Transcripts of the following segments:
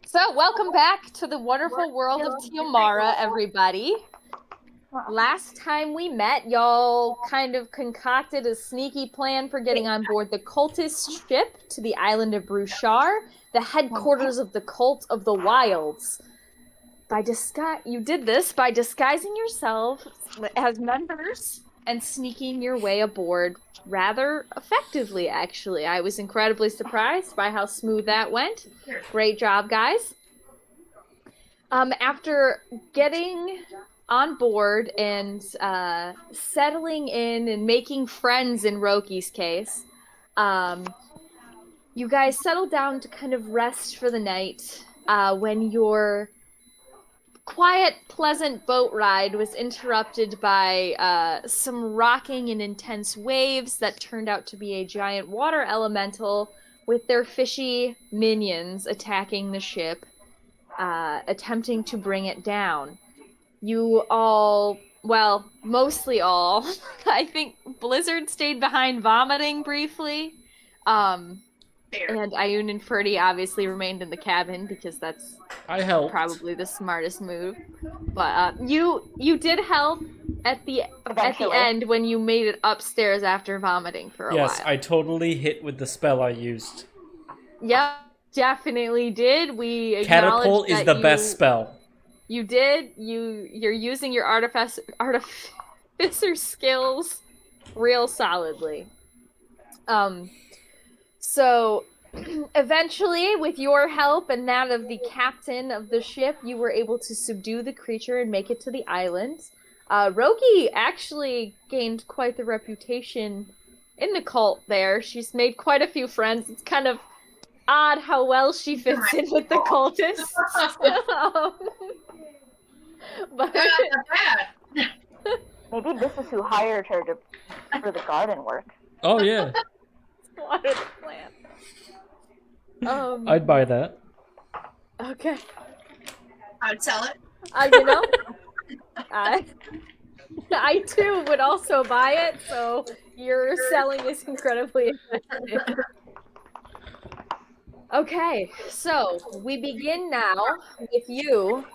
So, welcome back to the wonderful world of Tiomara, everybody. Last time we met, y'all kind of concocted a sneaky plan for getting on board the cultist ship to the island of Bruchar, the headquarters of the cult of the Wilds. You did this by disguising yourself as members and sneaking your way aboard rather effectively, actually. I was incredibly surprised by how smooth that went. Great job, guys. After getting on board and settling in and making friends in Roki's case, you guys settled down to kind of rest for the night when your quiet, pleasant boat ride was interrupted by some rocking and intense waves that turned out to be a giant water elemental with their fishy minions attacking the ship, attempting to bring it down. You all, well, mostly all, I think Blizzard stayed behind vomiting briefly. And Ayun and Ferdy obviously remained in the cabin because that's probably the smartest move. But you did help at the end when you made it upstairs after vomiting for a while. Yes, I totally hit with the spell I used. Yep, definitely did. We Catapult is the best spell. You did. You're using your artificer skills real solidly. So, eventually, with your help and that of the captain of the ship, you were able to subdue the creature and make it to the island. Roki actually gained quite the reputation in the cult there. She's made quite a few friends. It's kind of odd how well she fits in with the cultists. But maybe this is who hired her for the garden work. Oh, yeah. Water the plant. I'd buy that. Okay. I'd sell it. I too would also buy it, so your selling is incredibly effective. Okay, so we begin now with you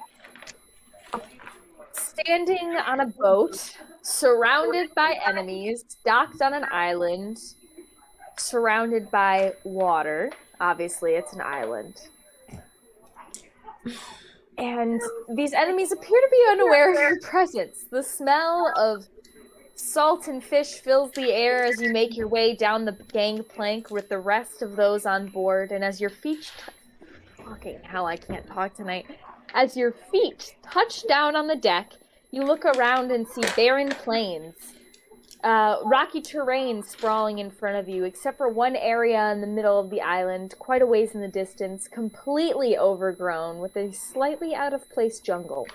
standing on a boat, surrounded by enemies, docked on an island, surrounded by water. Obviously, it's an island. And these enemies appear to be unaware of your presence. The smell of salt and fish fills the air as you make your way down the gangplank with the rest of those on board. And as your feet... Fucking hell, I can't talk tonight. As your feet touch down on the deck, you look around and see barren plains. Rocky terrain sprawling in front of you, except for one area in the middle of the island, quite a ways in the distance, completely overgrown with a slightly out-of-place jungle.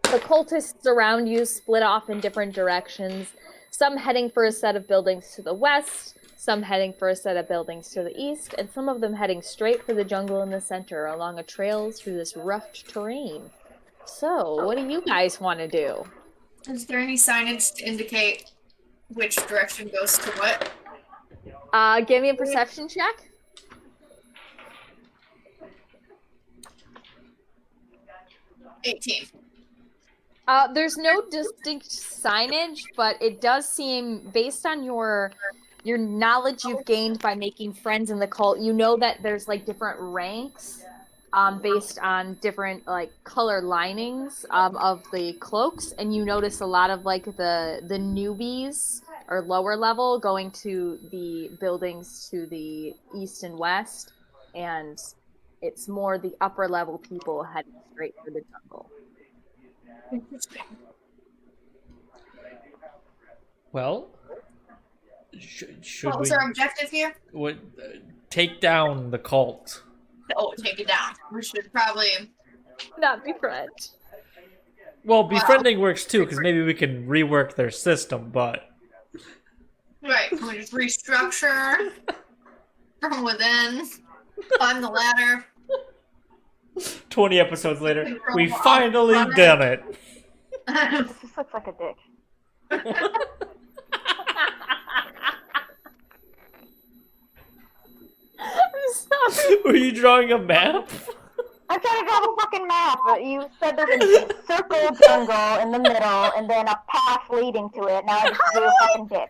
The cultists around you split off in different directions, some heading for a set of buildings to the west, some heading for a set of buildings to the east, and some of them heading straight for the jungle in the center, along a trail through this rough terrain. So, what do you guys want to do? Is there any signage to indicate which direction goes to what? Give me a perception check. $18. There's no distinct signage, but it does seem, based on your knowledge you've gained by making friends in the cult, you know that there's like different ranks based on different like color linings of the cloaks, and you notice a lot of like the newbies or lower level going to the buildings to the east and west, and it's more the upper level people heading straight for the jungle. Interesting. Well, should what was our objective here? Take down the cult. Oh, take it down. We should probably not befriend. Well, befriending works too, because maybe we can rework their system, but... Right, can we just restructure from within, climb the ladder? 20 episodes later, we finally done it. This just looks like a dick. I'm sorry. Were you drawing a map? I'm trying to draw the fucking map, but you said there's a circle jungle in the middle and then a path leading to it. Now I just drew a fucking dick.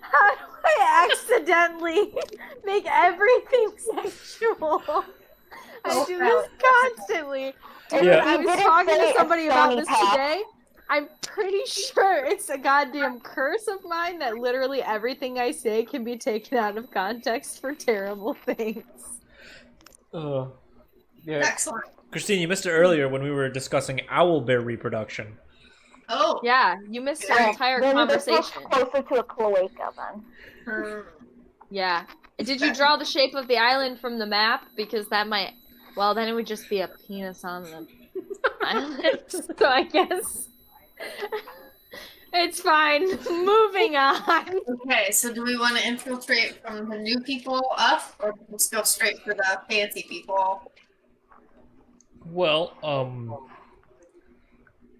How do I accidentally make everything sexual? I do this constantly. Dude, Yeah. I You was didn't talking say to a somebody about stony this path. today. I'm pretty sure it's a goddamn curse of mine that literally everything I say can be taken out of context for terrible things. Yeah. Excellent. Christine, you missed it earlier when we were discussing owlbear reproduction. Oh. Yeah, you missed our entire Then this looks conversation. closer to a cloaca then. Yeah. Did you draw the shape of the island from the map? Because that might... Well, then it would just be a penis on the island. So I guess... It's fine. Moving on. Okay, so do we want to infiltrate from the new people up, or just go straight for the fancy people? Well,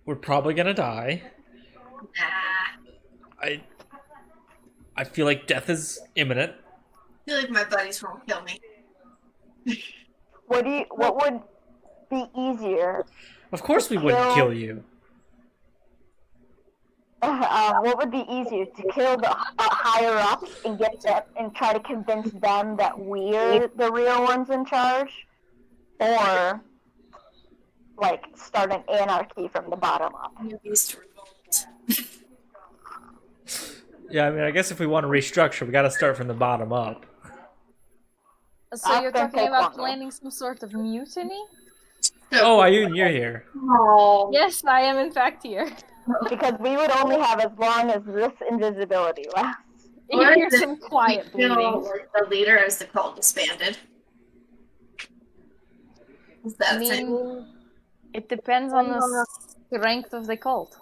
we're probably gonna die. Nah. I feel like death is imminent. I feel like my buddies won't kill me. What would be easier? Of course we wouldn't kill you. What would be easier, to kill the higher ups and get that and try to convince them that we're the real ones in charge, or like start an anarchy from the bottom up? Newbies to revolt. Yeah, I mean, I guess if we want to restructure, we got to start from the bottom up. So you're gonna talking take about one. planning some sort of mutiny? Oh, Ayun, you're here. Oh. Yes, I am in fact here. Because we would only have as long as this invisibility lasts. You Or hear is it- some quiet You know, bleeding. like the leader as the cult disbanded. Is that I the thing? mean, it depends on the strength of the cult.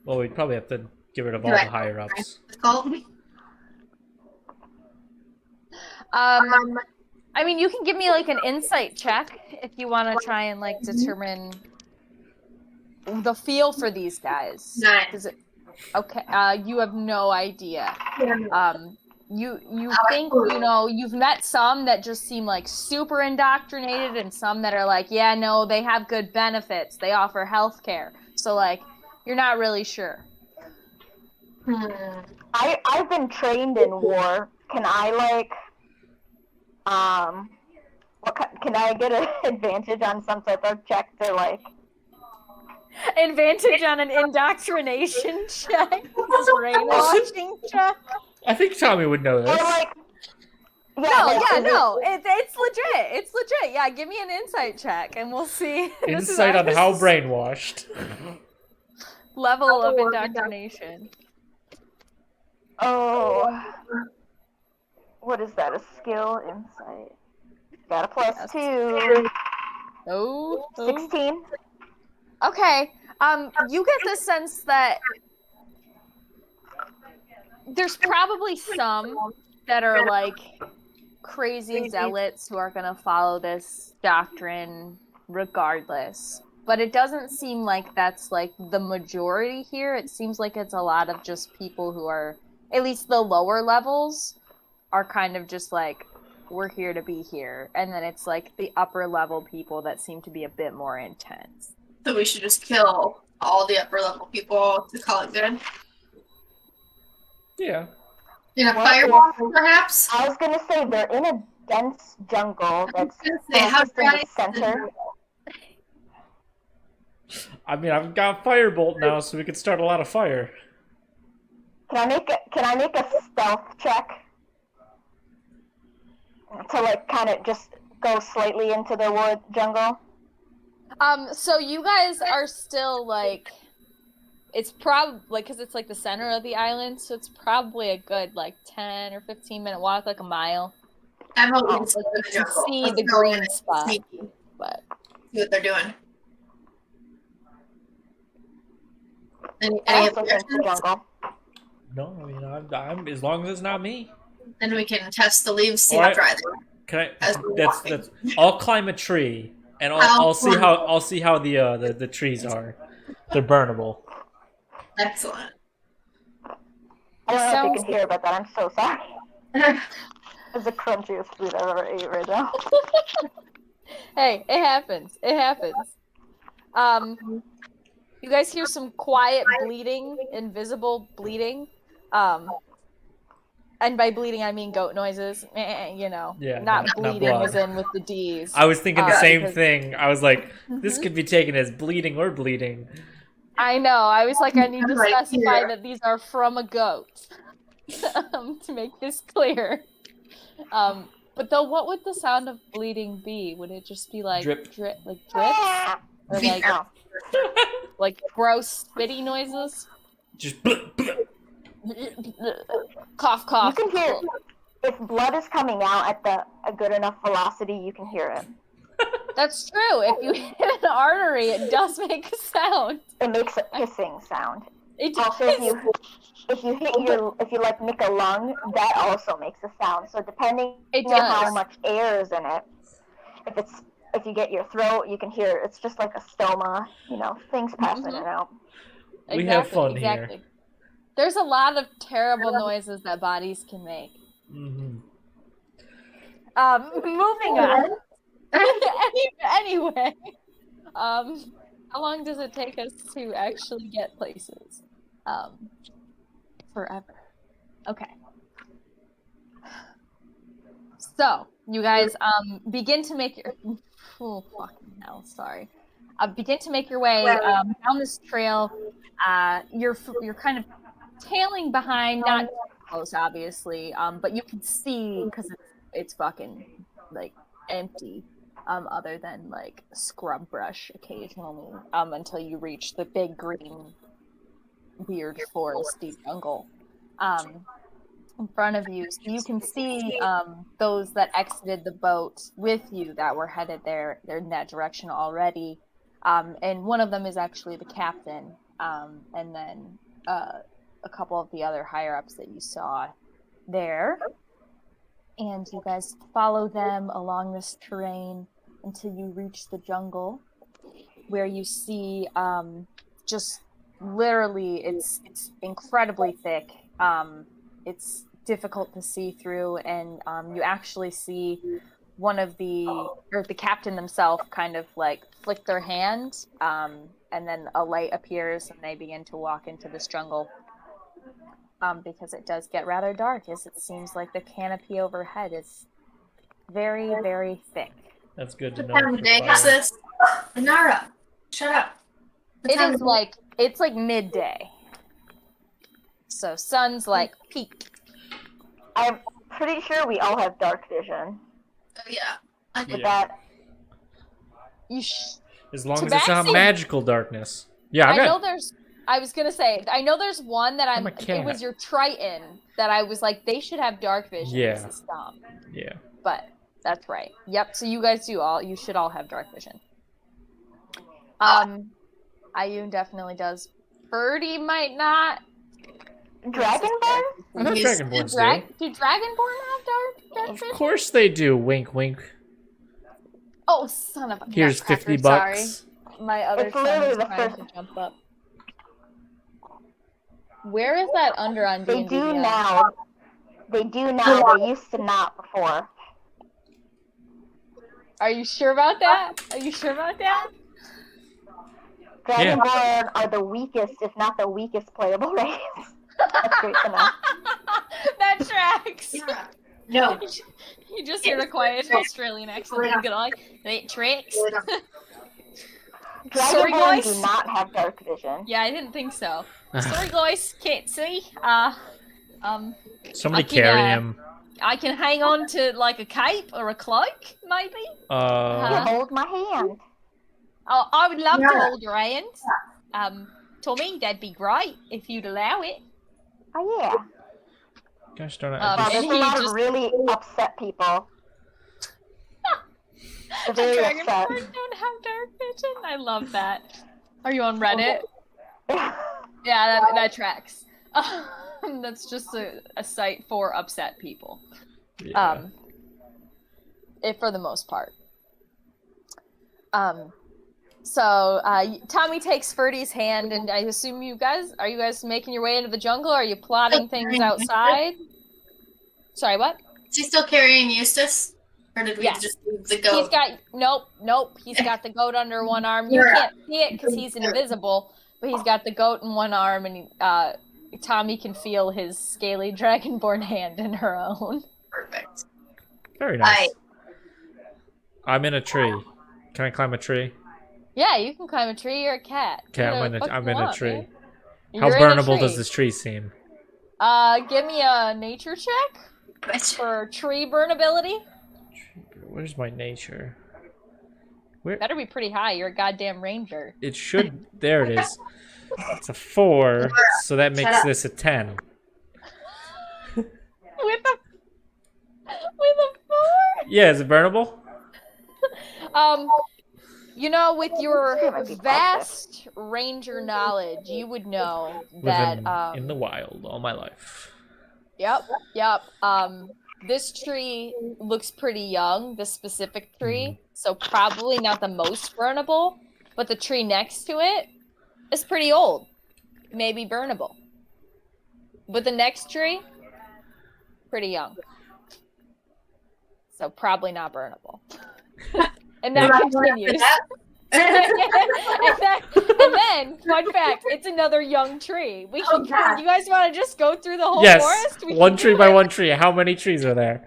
Well, we'd probably have to get rid of all the higher ups. The cult? I mean, you can give me like an insight check if you want to try and like determine the feel for these guys. Nine. Is it okay? You have no idea. You think you've met some that just seem like super indoctrinated, and some that are like, yeah, no, they have good benefits. They offer healthcare. So like, you're not really sure. I've been trained in war. Can I can I get an advantage on some type of check to like? Advantage on an indoctrination check, brainwashing check. I think Tommy would know Or this. like, It's legit. It's legit. Yeah, give me an insight check, and we'll see. This is Insight on our how brainwashed. level of indoctrination. Oh, what is that? A skill insight. Got a plus 2. Oh. 16. Okay. You get the sense that there's probably some that are like crazy zealots who are gonna follow this doctrine regardless. But it doesn't seem like that's like the majority here. It seems like it's a lot of just people who are, at least the lower levels, are kind of just like, we're here to be here. And then it's like the upper level people that seem to be a bit more intense. So we should just kill all the upper level people to call it good. Yeah. In a Well, firewall, perhaps? I was gonna say they're in a dense jungle that's I was gonna say, how focused in dry the is center. I mean, I've got Firebolt now, so we could start a lot of fire. Can I make a stealth check to like kind of just go slightly into the wood jungle? So you guys are still like, it's probably like, because it's like the center of the island, so it's probably a good like 10 or 15-minute walk, like a mile. I'm hoping it's like the jungle. See Let's the go green in and spot. sneaky. But See what they're doing. Any I also think the objections? jungle. No, I mean, I'm as long as it's not me. Then we can test the leaves, see how Alright. dry they are. Can I? As we're That's walking. that's. I'll climb a tree, and I'll see how the trees are. They're burnable. Excellent. I don't know if you Sounds- can hear about that. I'm so sorry. It's the crunchiest food I've ever ate right now. Hey, it happens. It happens. You guys hear some quiet bleeding, invisible bleeding. And by bleeding I mean goat noises. You know, Yeah, not not bleeding blood. as in with the D's. I was thinking the same because- thing. I was like, this Mhm. could be taken as bleeding or bleeding. I know. I was like, I need to Right specify here. that these are from a goat to make this clear. But though, what would the sound of bleeding be? Would it just be like Drip. like drips, or like No. gross spitty noises? Just bleh, bleh. Cough, You cough. can hear if blood is coming out at a good enough velocity, you can hear it. That's true. If you hit an artery, it does make a sound. It makes a hissing sound. It Also, does. if you like nick a lung, that also makes a sound. So depending It on how does. much air is in it, if you get your throat, you can hear it. It's just like a stoma, things passing in and out. We have fun here. Exactly. There's a lot of terrible noises that bodies can make. Mm-hmm. Moving on. Anyway, how long does it take us to actually get places? Forever. Okay. So, you guys begin to make your oh fucking hell, sorry. Begin to make your way down this trail. You're kind of tailing behind, not close, obviously, but you can see because it's fucking like empty, other than like scrub brush occasionally, until you reach the big green, weird foresty jungle, in front of you. So you can see those that exited the boat with you that were headed there. They're in that direction already, and one of them is actually the captain, and then a couple of the other higher ups that you saw there. And you guys follow them along this terrain until you reach the jungle, where you see just literally it's incredibly thick. It's difficult to see through, and you actually see the captain themselves kind of like flick their hand, and then a light appears and they begin to walk into this jungle. Because it does get rather dark, as it seems like the canopy overhead is very, very thick. That's good to What know. time of for day fire. is this? Inara, shut up. What time It's like midday. So sun's like peaked. I'm pretty sure we all have dark vision. Oh, yeah. I With Yeah. that, As long as it's not Tabaxi- magical darkness. Yeah, I was gonna say, I know there's one that I'm a it cat. was your Triton that I was like, they should have dark vision. Yeah. This is dumb. Yeah. But that's right. Yep. So you guys you should all have dark vision. Ayun definitely does. Birdie might not. Dragonborn? I thought Yes. Dragonborns Do Dragonborn have dark Of vision? course they do. Wink, wink. Oh, son of a Here's nutcracker, 50 bucks. Sorry. My other It's son literally is the trying first- to jump up. Where is that under on They D&D? do now. They do now. They used to not before. Are you sure about that? Are you sure about that? Dragonborn are the weakest, if not the weakest playable race. That's great to know. That tracks. Yeah. No. You just hear a quiet Australian accent. You get like, it tracks. Sorry, Dragonborn guys. do not have dark vision. Yeah, I didn't think so. Sorry, guys, can't see. Somebody I can, carry him. I can hang on to like a cape or a cloak, maybe. You Huh? hold my hand. Oh, I would love to Yeah. hold your hand. Tommy, that'd be great if you'd allow it. Oh yeah. Gosh darn it. Um, Wow, I there's and a he lot just- of really upset people. They're The very Dragonborn upset. don't have dark vision. I love that. Are you on Reddit? Yeah, that tracks. That's just a site for upset people. yeah. For the most part. So Tommy takes Ferdy's hand, and I assume you guys are you guys making your way into the jungle? Are you plotting things outside? Sorry, what? Is he still carrying Eustace? Or did we Yes. just leave the goat? He's got nope. He's got the goat under one arm. You can't see it because he's invisible, but he's got the goat in one arm, and Tommy can feel his scaly dragonborn hand in her own. Perfect. Very nice. I'm in a tree. Can I climb a tree? Yeah, you can climb a tree. You're a cat. Okay, Do I'm whatever the fuck in you a want, tree. man. How You're in a burnable does tree. this tree seem? Give me a nature check for tree burnability. Where's my nature? Where? Better be pretty high. You're a goddamn ranger. It should. There it is. It's a 4, so that makes this a 10. With a 4? Yeah, is it burnable? You know, with your vast ranger knowledge, you would know that Living in the wild all my life. Yep. This tree looks pretty young, this specific tree, so probably not the most burnable, but the tree next to it is pretty old. Maybe burnable. But the next tree, pretty young. So probably not burnable. And that continues. and then, fun fact, it's another young tree. You guys want to just go through the whole forest? One tree by one tree. How many trees are there?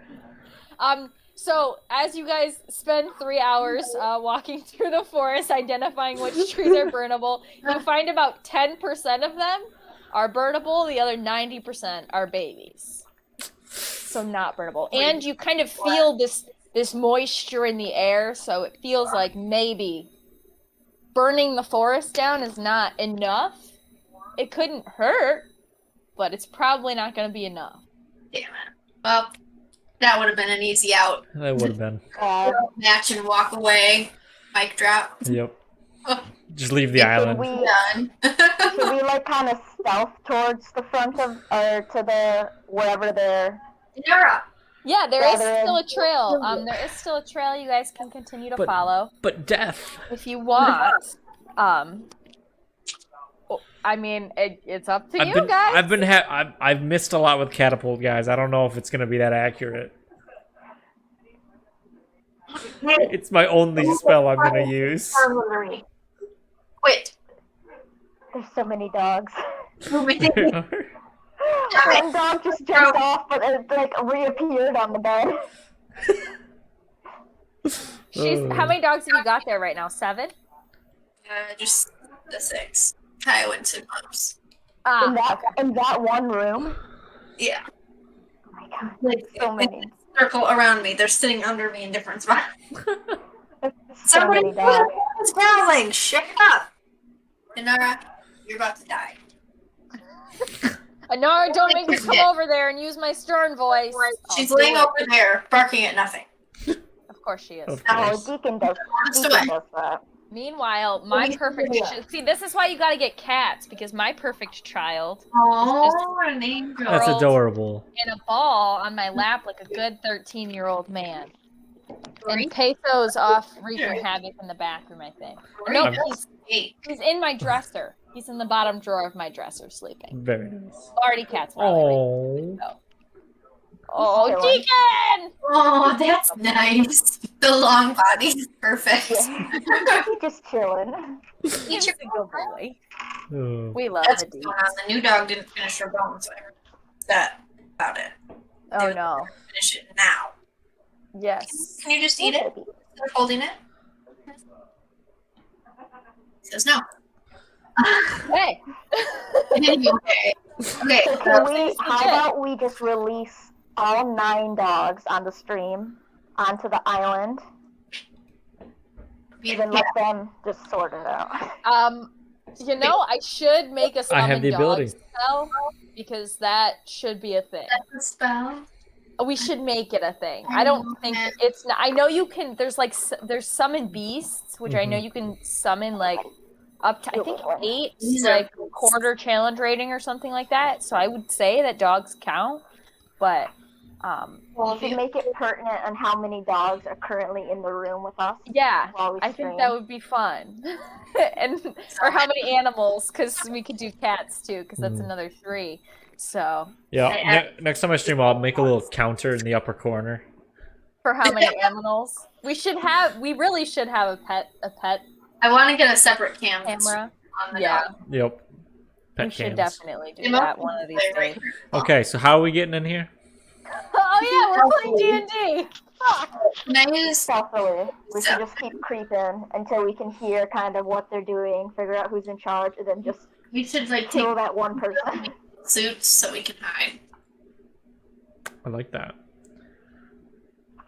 So as you guys spend 3 hours walking through the forest, identifying which trees are burnable, you find about 10% of them are burnable. The other 90% are babies. So not burnable. And you kind of feel this moisture in the air, so it feels like maybe burning the forest down is not enough. It couldn't hurt, but it's probably not going to be enough. Damn it. Well, that would have been an easy out. That would have been. Match and walk away. Mic drop. Yep. Just leave the island. Should we like kind of stealth towards the front of, or to the, wherever they're... Tiomara. Yeah, there is still a trail. There is still a trail you guys can continue to follow. But death. If you want. I mean, it's up to you guys. I've missed a lot with catapult, guys. I don't know if it's gonna be that accurate. It's my only spell I'm gonna use. Quit. There's so many dogs. There are. One dog just jumped off, but it like reappeared on the bed. How many dogs have you got there right now? 7? Just the 6. I went to Mum's. In that one room? Yeah. Oh my god, like so many. Circle around me. They're sitting under me in different spots. So many dogs. It's growling. Shut up. Tiomara, you're about to die. Anara, don't make me come over there and use my stern voice. She's laying over there, barking at nothing. Of course she is. Oh, Deacon does that. Meanwhile, my perfect... See, this is why you gotta get cats, because my perfect child Oh, an angel. That's adorable. in a ball on my lap like a good 13-year-old man. And Peso's off wreaking havoc in the bathroom, I think. No, he's in my dresser. He's in the bottom drawer of my dresser sleeping. Very nice. Already cat's Oh. Oh, Deacon! Oh, that's nice. The long body's perfect. Yeah. He's just chilling. He's a good boy. Oh. We love That's the what's Deacon. going on. The new dog didn't finish her bone, so I heard that about it. Oh no. Finish it now. Yes. Can you just eat it instead of holding it? He says no. Hey. Okay. Okay. So how about we just release all 9 dogs on the stream onto the island? Then let them just sort it out. You know, I should make a summon I have the ability. spell, because that should be a thing. That's a spell. We should make it a thing. I don't think it's not, I know you can, there's summon beasts, which I know you can summon like up to, I think 8, like quarter challenge rating or something like that. So I would say that dogs count, but We should make it pertinent on how many dogs are currently in the room with us. yeah, while we I think stream. that would be fun. And or how many animals, because we could do cats too, because that's another 3. So Yeah, next time I stream, I'll make a little counter in the upper corner. For how many animals? We really should have a pet I want to get a separate canvas camera. on the Yeah. dog. Yep. We Pet should cams. definitely do You that know? one of these Right days. here. Okay, so how are we getting in here? Oh yeah, we're playing D&D. Can I use Stealthily. We should just keep creeping until we can hear kind of what they're doing, figure out who's in charge, and then just we should like take kill that one person. suits so we can hide. I like that.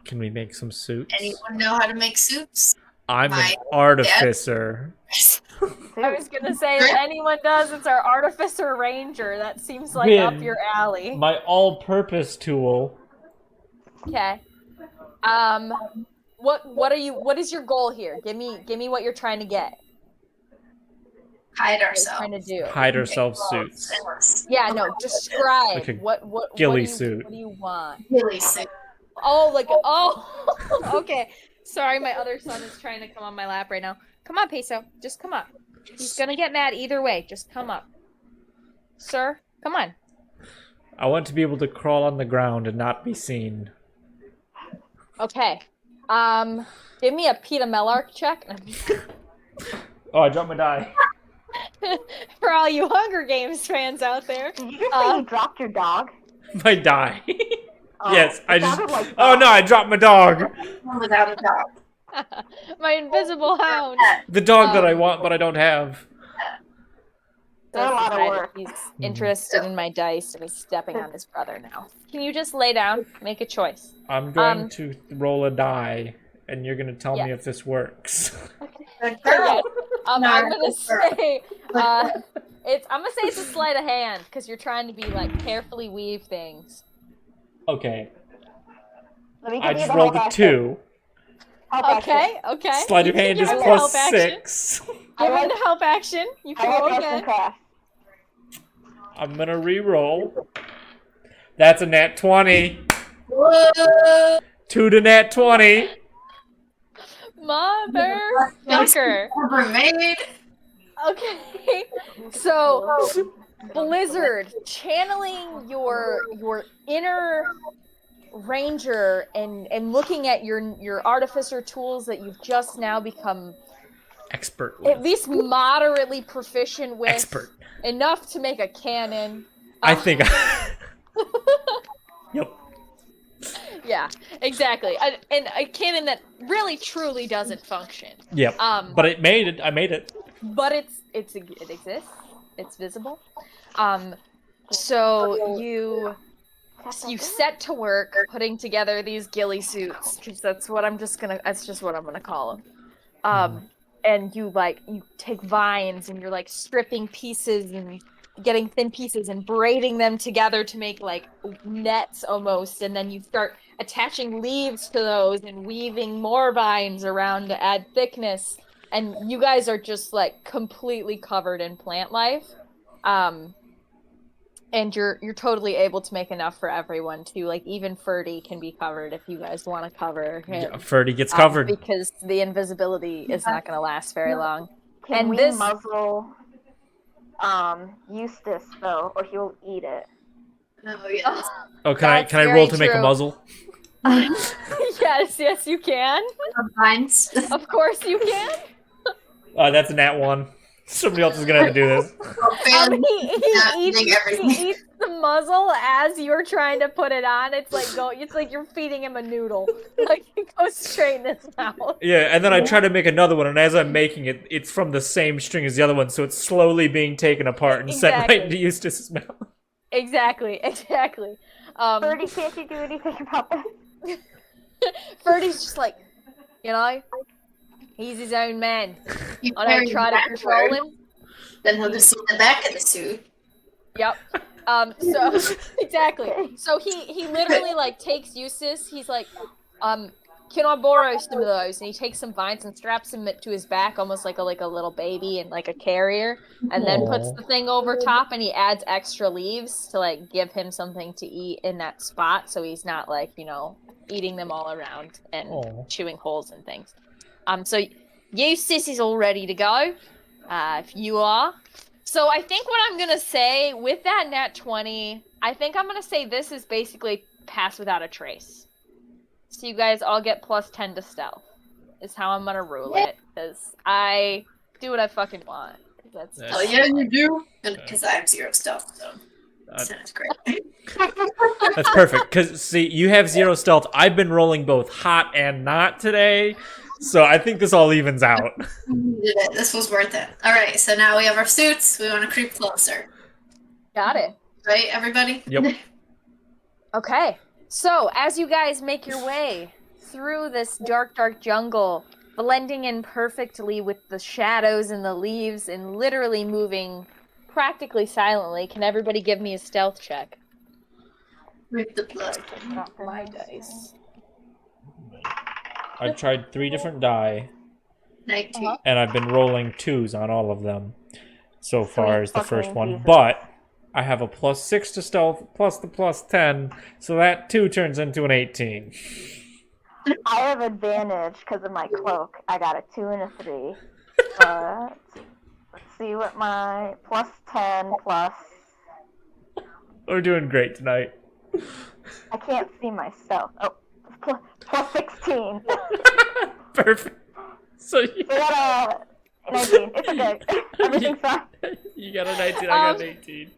Can we make some suits? Anyone know how to make suits? I'm an My artificer. I was gonna say, if anyone does, it's our Artificer Ranger. That seems like With up your alley. My all-purpose tool. Okay. What is your goal here? Give me what you're trying to get. Hide What you're trying ourselves. to do. Hide ourselves suits. Yeah, no, describe Like a what ghillie do you, suit. What do you want? Really suit. Oh, okay. Sorry, my other son is trying to come on my lap right now. Come on, Peso. Just come up. He's gonna get mad either way. Just come up. Sir, come on. I want to be able to crawl on the ground and not be seen. Okay. Give me a Peter Mellark check. Oh, I dropped my die. For all you Hunger Games fans out there. Did you just say you dropped your dog? My die. Oh, Yes, it I just. sounded like Oh that. no, I dropped my dog. Without a dog. My invisible hound. The dog that I want, but I don't have. They're a lot of Decided work. He's interested in my dice and is stepping on his brother now. Can you just lay down? Make a choice. I'm going to roll a die, and you're gonna tell me Yeah. if this works. Good girl. I'm No, gonna good girl. say I'm gonna say it's a sleight of hand because you're trying to be like carefully weave things. Okay, Let me I give you just the rolled help a action. 2. Help action. Okay. Sleight You of can hand give is him the plus help action. 6. Give I him the help action. You I can like roll arts and again. crafts. I'm gonna re-roll. That's a nat 20. Whoa. 2 to nat 20. Motherfucker. Ever made. Okay. So Blizzard, channeling your inner ranger and looking at your artificer tools that you've just now become Expert. at least moderately proficient with, Expert. enough to make a cannon. I think. Yep. Yeah, exactly. And a cannon that really truly doesn't function. Yep. But it made it. I made it. But it exists. It's visible. So you set to work putting together these ghillie suits, because that's just what I'm gonna call them. And you take vines and you're like stripping pieces and getting thin pieces and braiding them together to make like nets almost, and then you start attaching leaves to those and weaving more vines around to add thickness, and you guys are just like completely covered in plant life. And you're totally able to make enough for everyone too. Like even Ferdy can be covered if you guys want to cover him. Yeah, Ferdy gets covered. Because the invisibility is not going to last very long. Can And we this- muzzle Eustace though, or he'll eat it? Oh, yes. Oh, That's can I roll very to make a true. muzzle? Yes, you can. Vines. Of course you can. That's a nat 1. Somebody else is gonna have to do this. He eats the muzzle as you're trying to put it on. It's like you're feeding him a noodle. Like it goes straight in his mouth. Yeah, and then I try to make another one, and as I'm making it, it's from the same string as the other one, so it's slowly being taken apart and sent right into Eustace's mouth. Exactly. Ferdy, can't you do anything about this? Ferdy's just like, he's his own man. You I don't try to control him. Then he'll just see the back of the suit. Yep. So exactly. So he literally like takes Eustace. He's like, can I borrow some of those? And he takes some vines and straps him to his back, almost like a little baby and like a carrier, and then puts the thing over top, and he adds extra leaves to like give him something to eat in that spot, so he's not like eating them all around and chewing holes and things. So Eustace is all ready to go. If you are. So I think what I'm going to say with that nat 20, I think I'm going to say this is basically pass without a trace. So you guys all get +10 to stealth. Is how I'm gonna rule it, because I do what I fucking want. That's Oh yeah, you do. Because I have 0 stealth, so that's great. That's perfect. Because see, you have 0 stealth. I've been rolling both hot and not today, so I think this all evens out. You did it. This was worth it. All right, so now we have our suits. We want to creep closer. Got it. Right, everybody? Yep. Okay. So as you guys make your way through this dark, dark jungle, blending in perfectly with the shadows and the leaves, and literally moving practically silently, can everybody give me a stealth check? Rip the blood. Not my dice. I've tried 3 different die, 19. and I've been rolling 2s on all of them so far as the first one. Jesus. But I have a +6 to stealth plus the +10, so that 2 turns into an 18. I have advantage because of my cloak. I got a 2 and a 3. But let's see what my +10 plus. We're doing great tonight. I can't see myself. Oh, plus 16. Perfect. So you, So I got a 19. It's okay. Everything's fine. you got a 19, I got an 18.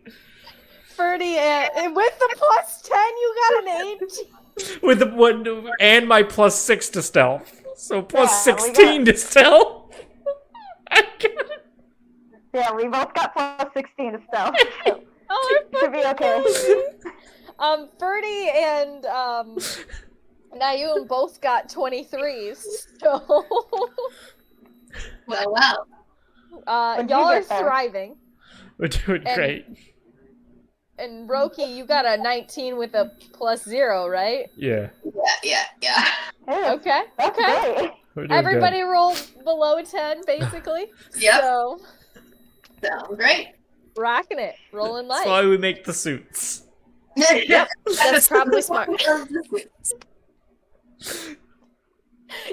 Ferdy, and with the +10, you got an 18. With the one and my +6 to stealth. So plus Yeah, we 16 to stealth. I got it. Yeah, we both got plus 16 to stealth. Oh, Should be okay. Ferdy and Nayun both got 23s, so Well. What'd you y'all are get there? thriving. We're doing great. And Roki, you got a 19 with a +0, right? Yeah. Yeah. Hey, Okay. that's Okay. great. We're doing Everybody rolled below 10, basically. Yep. So, Sounds great. rocking it, rolling That's light. why we make the suits. Yep. That's probably smart.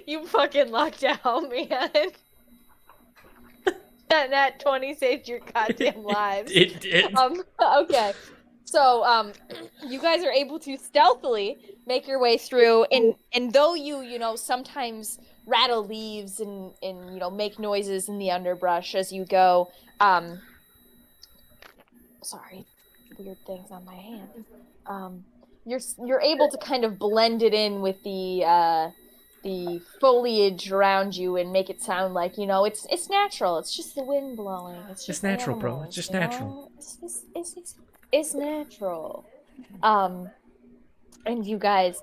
You fucking lucked out, man. That 20 saved your goddamn lives. It did. Okay. So, you guys are able to stealthily make your way through, and though you sometimes rattle leaves and make noises in the underbrush as you go, sorry, weird things on my hand. You're able to kind of blend it in with the foliage around you and make it sound like it's natural. It's just the wind blowing. It's just natural, bro. animals, It's just you know? natural. It's natural. And you guys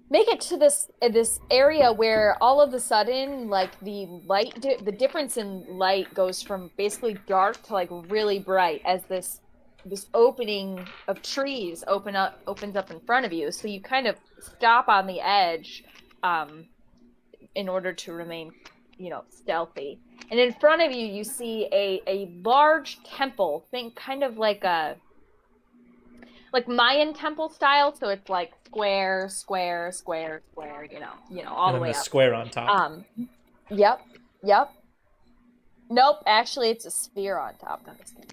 make it to this area where all of a sudden, like, the light, the difference in light goes from basically dark to like really bright as this opening of trees opens up in front of you. So you kind of stop on the edge, in order to remain, stealthy. And in front of you, you see a large temple. Think kind of like Mayan temple style. So it's like square, square, square, square. All And the then way the up. square on top. Yep. Nope. Actually, it's a sphere on top. I'm just kidding.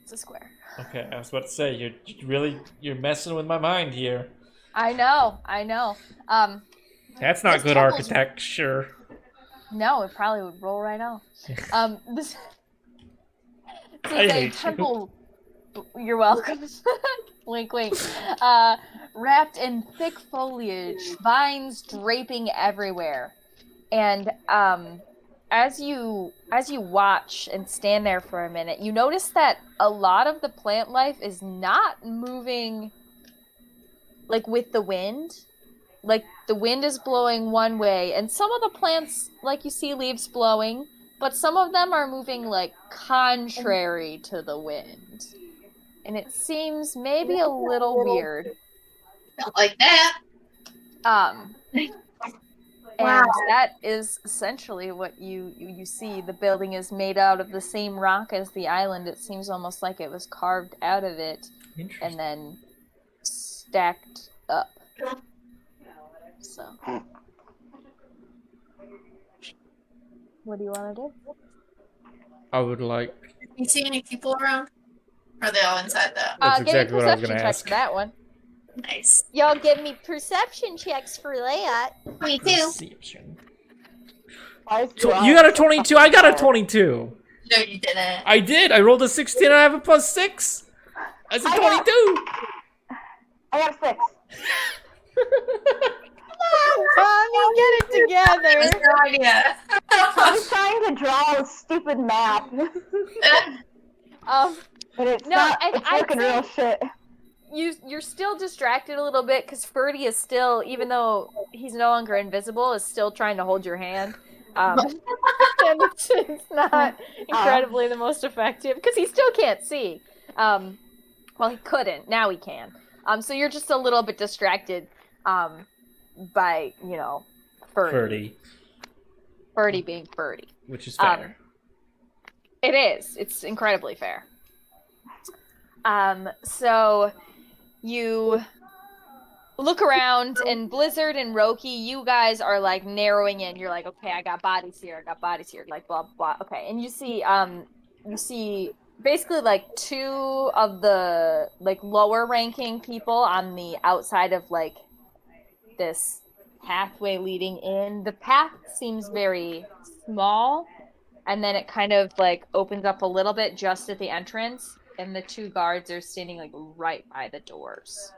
It's a square. Okay, I was about to say you're messing with my mind here. I know. That's not This good temple's- architecture. No, it probably would roll right off. This I is a hate you. temple. You're welcome. Wink, wink. Wrapped in thick foliage, vines draping everywhere, and as you watch and stand there for a minute, you notice that a lot of the plant life is not moving like with the wind. Like, the wind is blowing one way, and some of the plants, like, you see leaves blowing, but some of them are moving, like, contrary to the wind. And it seems maybe a little weird. Don't like that. And Wow. that is essentially what you see. The building is made out of the same rock as the island. It seems almost like it was carved out of it and then stacked up. So, what do you want to do? I would like. You see any people around? Or are they all inside that? That's Give me a exactly what I was perception gonna check ask. for that one. Nice. Y'all give me perception checks for that. 22. Perception. Why is You got a 22. I got a 22. No, you didn't. I did. I rolled a 16 and I have a +6. That's a 22. I got a 6. Tommy, get it together. No idea. I'm trying to draw a stupid map, but it's No, not. and It's I'd looking say- real shit. You're still distracted a little bit because Ferdy is still, even though he's no longer invisible, is still trying to hold your hand. And it's not incredibly the most effective because he still can't see. Well, he couldn't. Now he can. So you're just a little bit distracted by, Ferdy. Ferdy being Ferdy. Which is fair. It is. It's incredibly fair. So you look around, and Blizzard and Roki, you guys are like narrowing in. You're like, okay, I got bodies here, like blah blah. Okay, and you see basically like 2 of the like lower ranking people on the outside of like this pathway leading in. The path seems very small, and then it kind of like opens up a little bit just at the entrance, and the 2 guards are standing like right by the doors.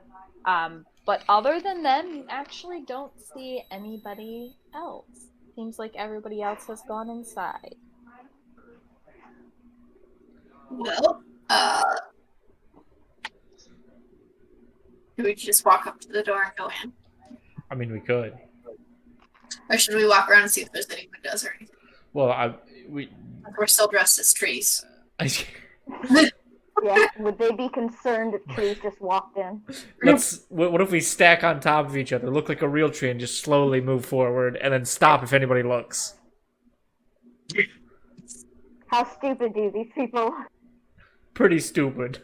But other than them, you actually don't see anybody else. Seems like everybody else has gone inside. Well, do we just walk up to the door and go in? I mean, we could. Or should we walk around and see if there's any windows or anything? Well, We're still dressed as trees. Yeah, would they be concerned if trees just walked in? What if we stack on top of each other, look like a real tree, and just slowly move forward, and then stop if anybody looks? How stupid do these people? Pretty stupid.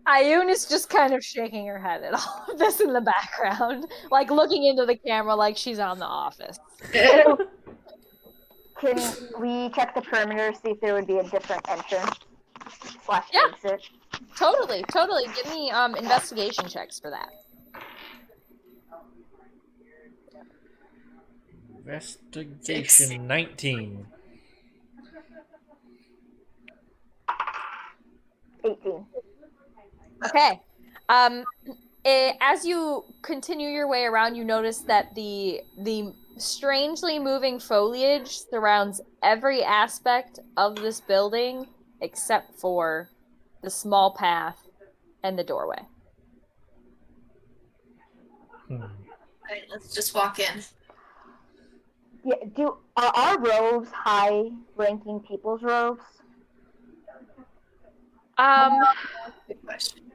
Ayun is just kind of shaking her head at all of this in the background, like looking into the camera like she's on The Office. Can we check the perimeter, see if there would be a different entrance / Yeah. exit? Totally. Give me investigation checks for that. Investigation 19. 18. Okay. As you continue your way around, you notice that the strangely moving foliage surrounds every aspect of this building except for the small path and the doorway. Alright, let's just walk in. Yeah, are our robes high-ranking people's robes? Good question.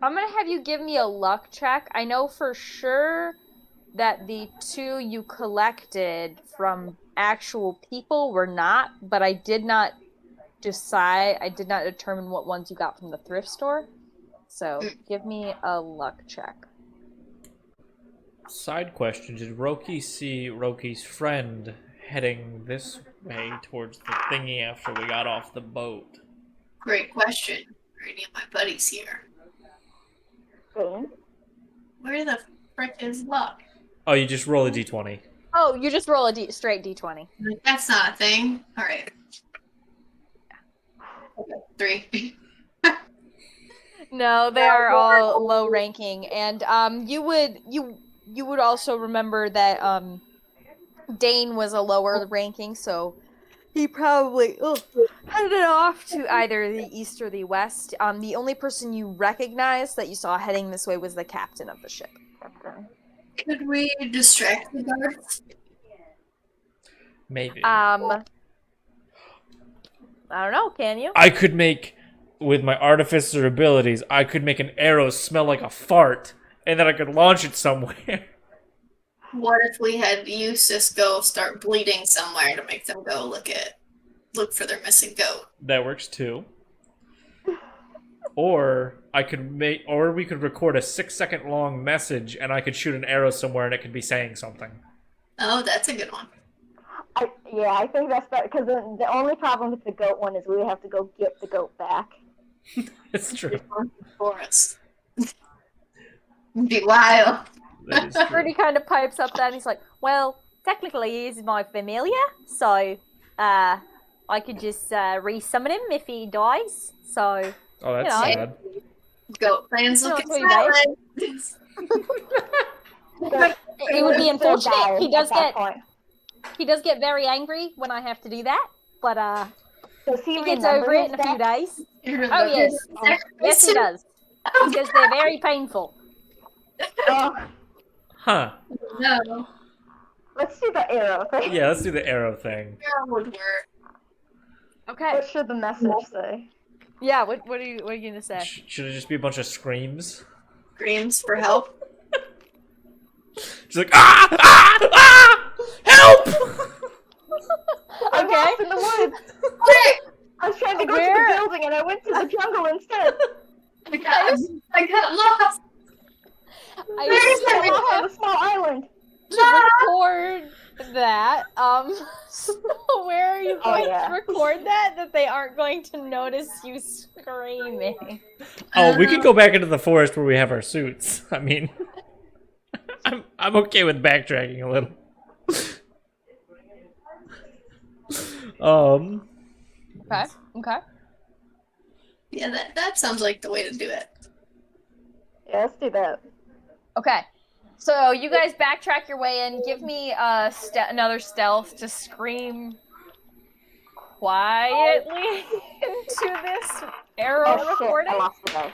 I'm gonna have you give me a luck check. I know for sure that the 2 you collected from actual people were not, but I did not determine what ones you got from the thrift store. So give me a luck check. Side question, did Roki see Roki's friend heading this way towards the thingy after we got off the boat? Great question. Are any of my buddies here? Jane? Where the frick is luck? Oh, you just roll a d20. Oh, you just roll a straight d20. That's not a thing. Alright. 3. No, they are all low ranking, and you would also remember that Dane was a lower ranking, so he probably headed off to either the east or the west. The only person you recognized that you saw heading this way was the captain of the ship. Could we distract the guards? Maybe. I don't know, can you? I could make, with my artificer abilities, I could make an arrow smell like a fart, and then I could launch it somewhere. What if we had Eustace go start bleeding somewhere to make them go look for their missing goat? That works too. Or we could record a 6-second long message, and I could shoot an arrow somewhere, and it could be saying something. Oh, that's a good one. I think that's better, because the only problem with the goat one is we would have to go get the goat back. It's true. For us. It'd be wild. That is true. Freddy kind of pipes up there and he's like, well, technically he's my familiar, so I could just re-summon him if he dies. So Oh, that's You know. sad. Goat plans It's not looking too bad. salad. it would be unfortunate. He does at that get point. very angry when I have to do that, but Does he he gets remember over it his in a few death? days. Oh yes, yes he does, because they're very painful. Oh, Huh. No. let's do the arrow thing. Yeah, let's do the arrow thing. That would work. Okay, What should the message say? yeah. What are you gonna say? Should it just be a bunch of screams? Screams for help. She's like, ah! Ah! Ah! Help! I'm Okay. lost in the woods. I was trying to go to Where? the building and I went to the jungle instead. I got lost. I I used got lost on a small island. to record that. So where are you Oh, going yeah. to record that they aren't going to notice you screaming? Oh, we could go back into the forest where we have our suits. I mean, I'm okay with backtracking a little. Okay. Yeah, that sounds like the way to do it. Yeah, let's do that. Okay. So you guys backtrack your way in. Give me another stealth to scream quietly into this arrow Oh shit, recording. I lost the dice.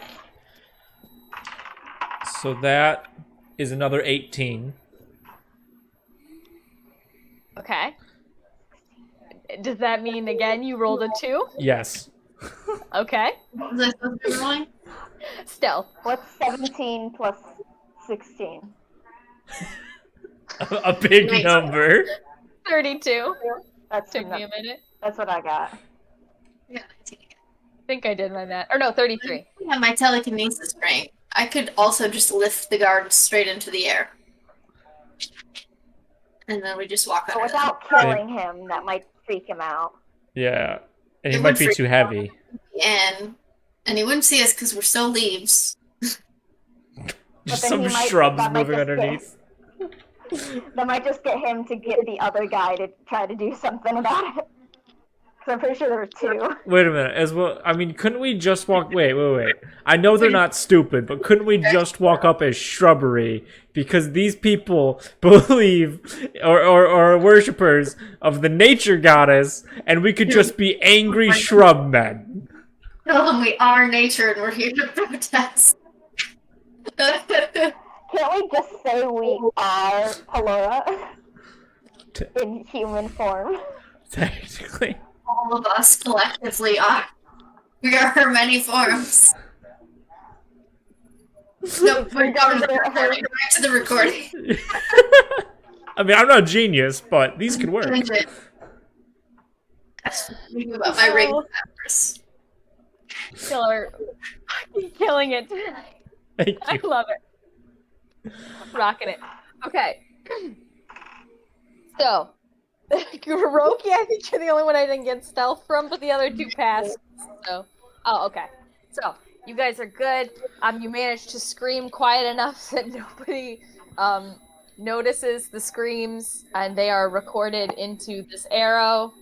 So that is another 18. Okay. Does that mean again you rolled a 2? Yes. Okay. Was I supposed to be rolling? Stealth. What's 17 plus 16? A big Nice. number. 32. That's Took me a minute. That's what I got. Yeah, I think I did my math. Or no, 33. I have my telekinesis ring. I could also just lift the guard straight into the air. And then we just walk But under them. without killing him, that might freak him out. Yeah. And he It might would be freak too him heavy. And he wouldn't see us because we're still leaves. Just then some he might- shrubs that might moving just underneath. That might just get him to get the other guy to try to do something about it. Because I'm pretty sure there were 2. Wait a minute. As well, I mean, couldn't we just walk? Wait. I know they're not stupid, but couldn't we just walk up as shrubbery? Because these people believe, or are worshippers of the nature goddess, and we could just be angry shrub men. Tell them we are nature and we're here to protest. Can't we just say we are Palora in human form? Technically. All of us collectively are. We are her many forms. No, we're going to the recording. Back to the recording. I mean, I'm not a genius, but these could work. Think about my ring members. Killer. Killing it. Thank I you. love it. Rocking it. Okay. So, Hiroki, I think you're the only one I didn't get stealth from, but the other 2 passed. So, oh, okay. So, you guys are good. You managed to scream quiet enough that nobody notices the screams, and they are recorded into this arrow.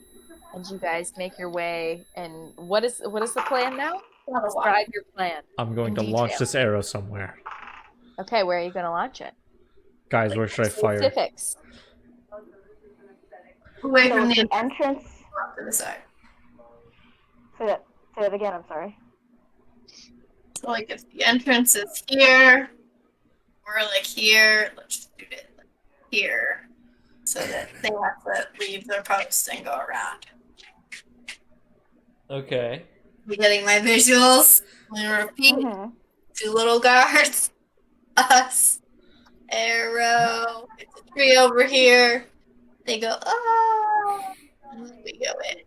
And you guys make your way. And what is the plan now? Describe your plan. I'm going to In launch detail. this arrow somewhere. Okay, where are you going to launch it? Guys, where should I fire? Specifics. Away So from the the entrance. off to the side. Say it again, I'm sorry. So like if the entrance is here, we're like here, let's just do it like here. So that they have to leave their post and go around. Okay. You getting my visuals? I'm gonna repeat. Mm-hmm. 2 little guards. Us. Arrow. It's a tree over here. They go, oh. And then we go in.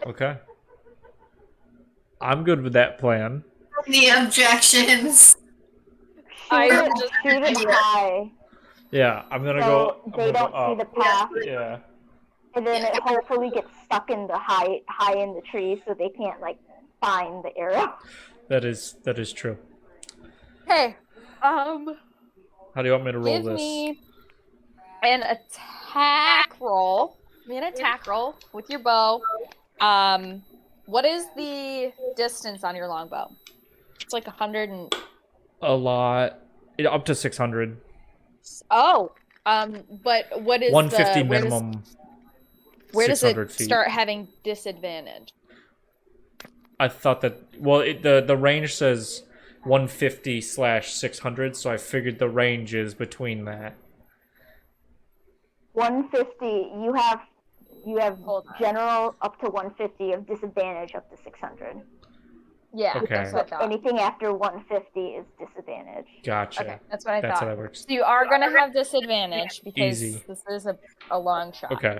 Okay. I'm good with that plan. The objections. I Shoot it, just- shoot it high, Yeah, I'm gonna so go. I'm they gonna don't go see up. the path, Yeah. and then it hopefully gets stuck in the high in the tree, so they can't like find the arrow. That is true. Okay. How do you want me to roll Give this? me an attack roll. Give me an attack roll with your bow. What is the distance on your longbow? It's like 100 and A lot. Up to 600. but what is 150 the minimum. where does 600 it feet. start having disadvantage? I thought that. Well, the range says 150/600, so I figured the range is between that. 150. You have Hold on. general up to 150 of disadvantage up to 600. Yeah, Okay. that's what I thought. Anything after 150 is disadvantage. Gotcha. Okay, that's what I That's thought. how that works. So you are gonna have disadvantage because Easy. this is a long shot. Okay.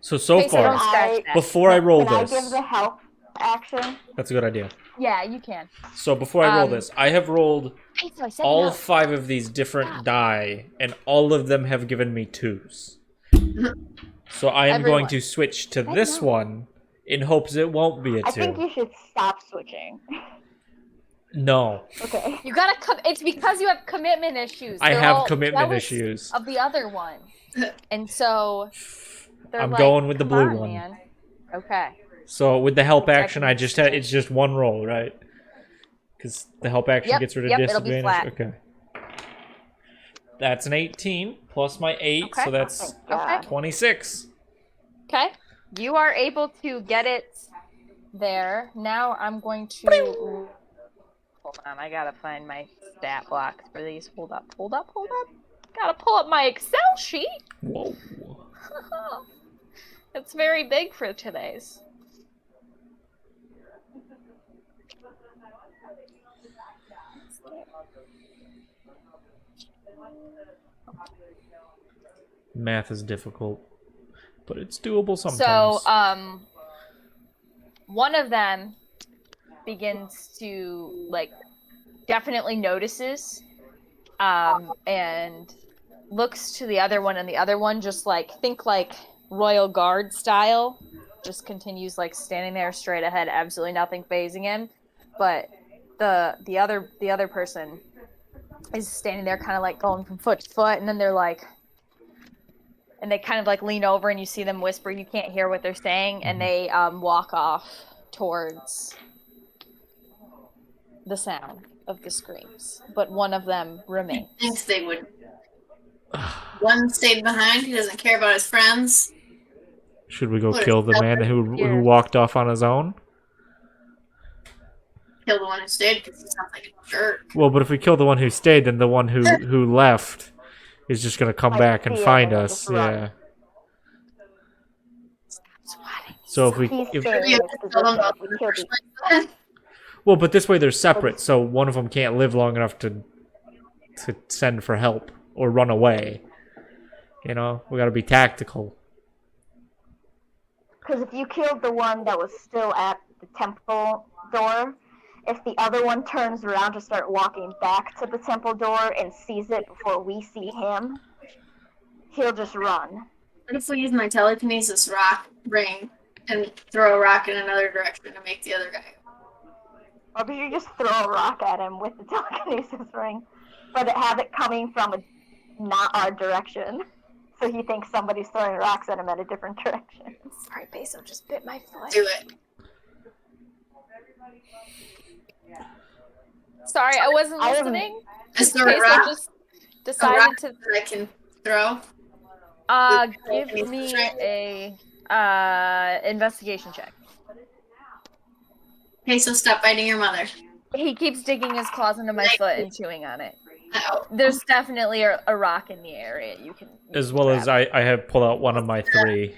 So Okay, so far, don't scratch that. before I roll Can I this, give the help action? that's a good idea. Yeah, you can. So before I roll Um, this, I have rolled Hey, so I said all no. 5 of these different die, and all of them have given me 2s. So I am going Everyone. to switch to Said this no. one in hopes it won't be a 2. I think you should stop switching. No. Okay. You gotta come. It's because you have commitment issues. I They're have all commitment jealous issues. of the other one, and so they're I'm like, going with the "Come blue on, one." man." Okay. So with the help Protecting action, it's just one roll, right? Because the help action Yep, gets rid of yep, it'll be disadvantage. flat. Okay. That's an 18 plus my 8, Okay. so that's Thank God. 26. Okay. You are able to get it there. Now I'm going to. Hold on, I gotta find my stat blocks for these. Hold up. Gotta pull up my Excel sheet. Whoa. It's very big for today's. Math is difficult, but it's doable sometimes. So, one of them begins to definitely notices, and looks to the other one, and the other one just think royal guard style, just continues standing there straight ahead, absolutely nothing phasing him. But the other person is standing there, kind of going from foot to foot, and then they're and they kind of lean over, and you see them whisper. You can't hear what they're saying, and they walk off towards the sound of the screams. But one of them remains. Thinks they would. One stayed behind. He doesn't care about his friends. Should we go kill the man who walked off on his own? Kill the one who stayed because he sounds like a jerk. Well, but if we kill the one who stayed, then the one who left is just gonna come back and find us. Yeah. So if we He's if, staying in You his have to kill them position. both We in the killed first the place. well, but this way they're separate, so one of them can't live long enough to send for help or run away. You know, we gotta be tactical. Because if you killed the one that was still at the temple door, if the other one turns around to start walking back to the temple door and sees it before we see him, he'll just run. What if we use my telekinesis rock ring and throw a rock in another direction to make the other guy? Or if you just throw a rock at him with the telekinesis ring, but have it coming from not our direction. So he thinks somebody's throwing rocks at him at a different direction. Sorry, Peso just bit my foot. Do it. Sorry, I wasn't listening. Is there a Peso rock, just a decided rock to that I can throw? give me a investigation check. Okay, so stop biting your mother. He keeps digging his claws into my foot and chewing on it. Ow. There's definitely a rock in the area. You can As well as I have pulled out one of my 3.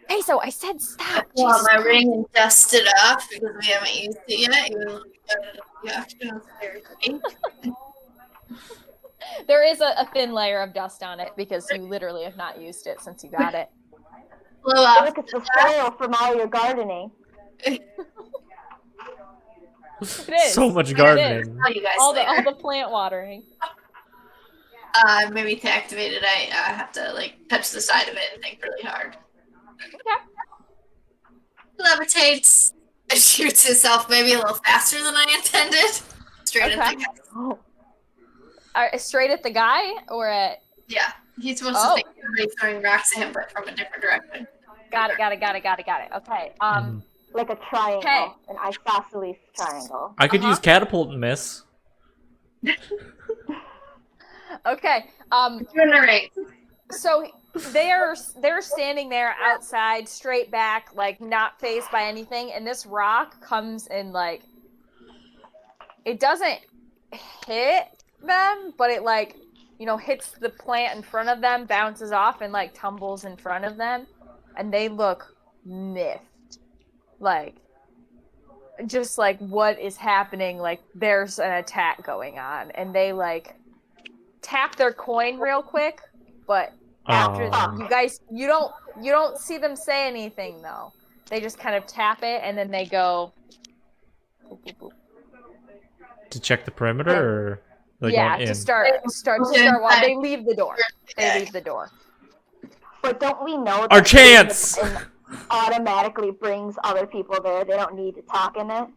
Peso, I said stop. Pull out Jesus my Christ. ring and dust it off because we haven't used it yet. Even though we got it in the There is a thin layer of dust on it because you literally have not used it since you got it. blow off. Look, it's the soil from all your gardening. It is. So much It gardening. Tell you guys all later. the plant watering. Maybe to activate it, I have to touch the side of it and think really hard. Okay. Levitates. It shoots itself maybe a little faster than I intended. straight at the guy. Oh, Straight at the guy or at? Yeah, he's supposed to Oh. think somebody's throwing rocks at him, but from a different direction. Got it. Okay. like a triangle, Okay. an isosceles triangle. I could Uh-huh. use catapult and miss. Okay. Generate. So they're standing there outside, straight back, like not phased by anything, and this rock comes and like it doesn't hit them, but it like hits the plant in front of them, bounces off, and like tumbles in front of them, and they look miffed, like just like what is happening? Like there's an attack going on, and they like tap their coin real quick, but after you guys, you don't see them say anything though. They just kind of tap it, and then they go. Boop, boop, boop. To check the perimeter, or like Yeah, going in? to start. While they leave the door. They leave the door. But don't we know that Our chance! it automatically brings other people there? They don't need to talk in it.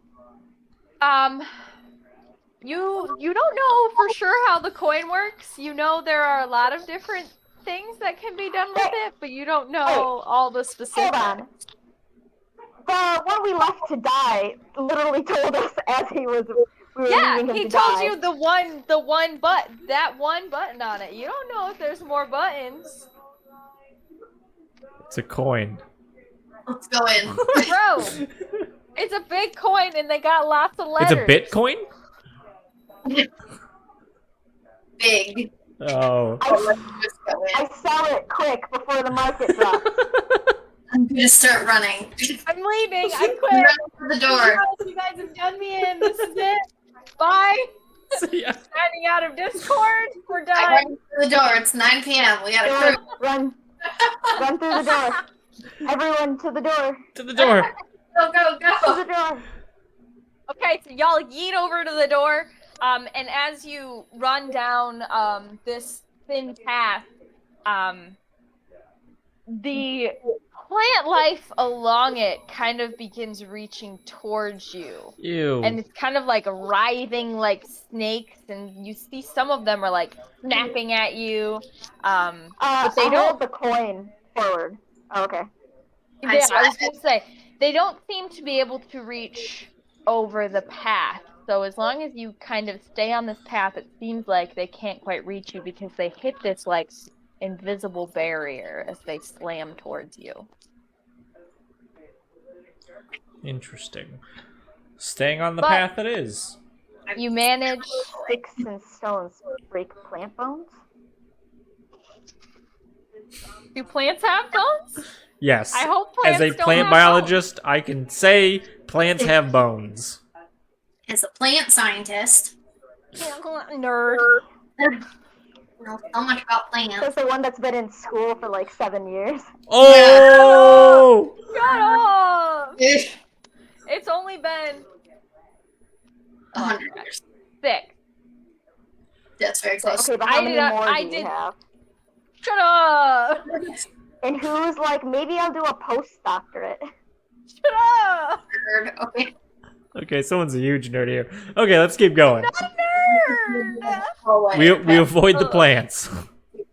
You don't know for sure how the coin works. You know there are a lot of different things that can be done with it, but you don't know all the specifics. Hold on. The one we left to die literally told us as we were Yeah, leaving him he to told die. you that one button on it. You don't know if there's more buttons. It's a coin. Let's go in. Bro, it's a big coin and they got lots of letters. It's a Bitcoin? Big. Oh. Let's just go in. I sell it quick before the market drops. I'm gonna start running. I'm leaving. I quit. Run to the door. You guys have done me in. This is it. Bye. See ya. Signing out of Discord. We're I done. run to the door. It's 9 p.m. We gotta crew. Run through the door. Everyone to the door. To the door. Go, go, To go. the door. Okay, so y'all yeet over to the door, and as you run down this thin path, the plant life along it kind of begins reaching towards you. Ew. And it's kind of like writhing like snakes, and you see some of them are like snapping at you. But they I don't. hold the coin forward. Oh, okay. I Yeah, I swear. was gonna say they don't seem to be able to reach over the path. So as long as you kind of stay on this path, it seems like they can't quite reach you because they hit this like invisible barrier as they slam towards you. Interesting. Staying on the But- path it is. You manage. Sticks and stones break plant bones. Do plants have bones? Yes. I hope As plants a don't plant have biologist, I can say plants have bones. As a plant scientist, Nerd. I know so much about plants. That's the one that's been in school for like 7 years. Oh! Shut up! It's only been 100 years. 6. That's very close. Okay, but how I many did- more I do did- you have? Shut up! And who's like, maybe I'll do a postdoctorate. Shut up! Nerd. Okay. Okay, someone's a huge nerd here. Okay, let's keep going. Nerd! Oh, wait. We avoid the plants.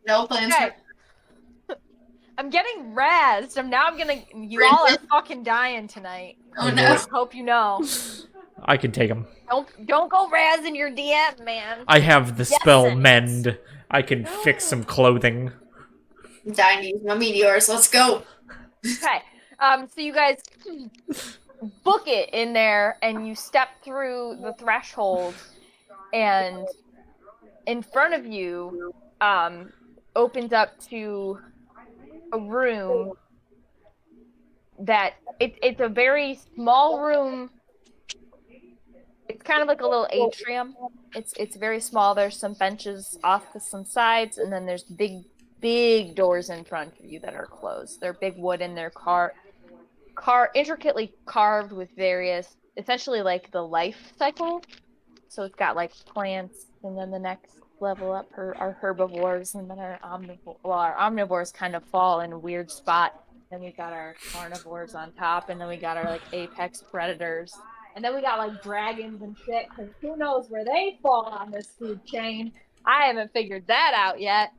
No plants. Okay. I'm getting razzed. You all are fucking dying tonight. Oh no. Hope you know. I can take them. Don't go razzing your DM, man. I have the Yes, spell it mend. I can fix some clothing. I'm dying to use my meteors. Let's go. Okay. So you guys book it in there, and you step through the threshold, and in front of you, opens up to a room that it's a very small room. It's kind of like a little atrium. It's very small. There's some benches off to some sides, and then there's big doors in front of you that are closed. They're big wood, and they're intricately carved with various, essentially like the life cycle. So it's got like plants, and then the next level up are herbivores, and then our omnivores kind of fall in a weird spot. Then we got our carnivores on top, and then we got our like apex predators. And then we got like dragons and shit, because who knows where they fall on this food chain. I haven't figured that out yet.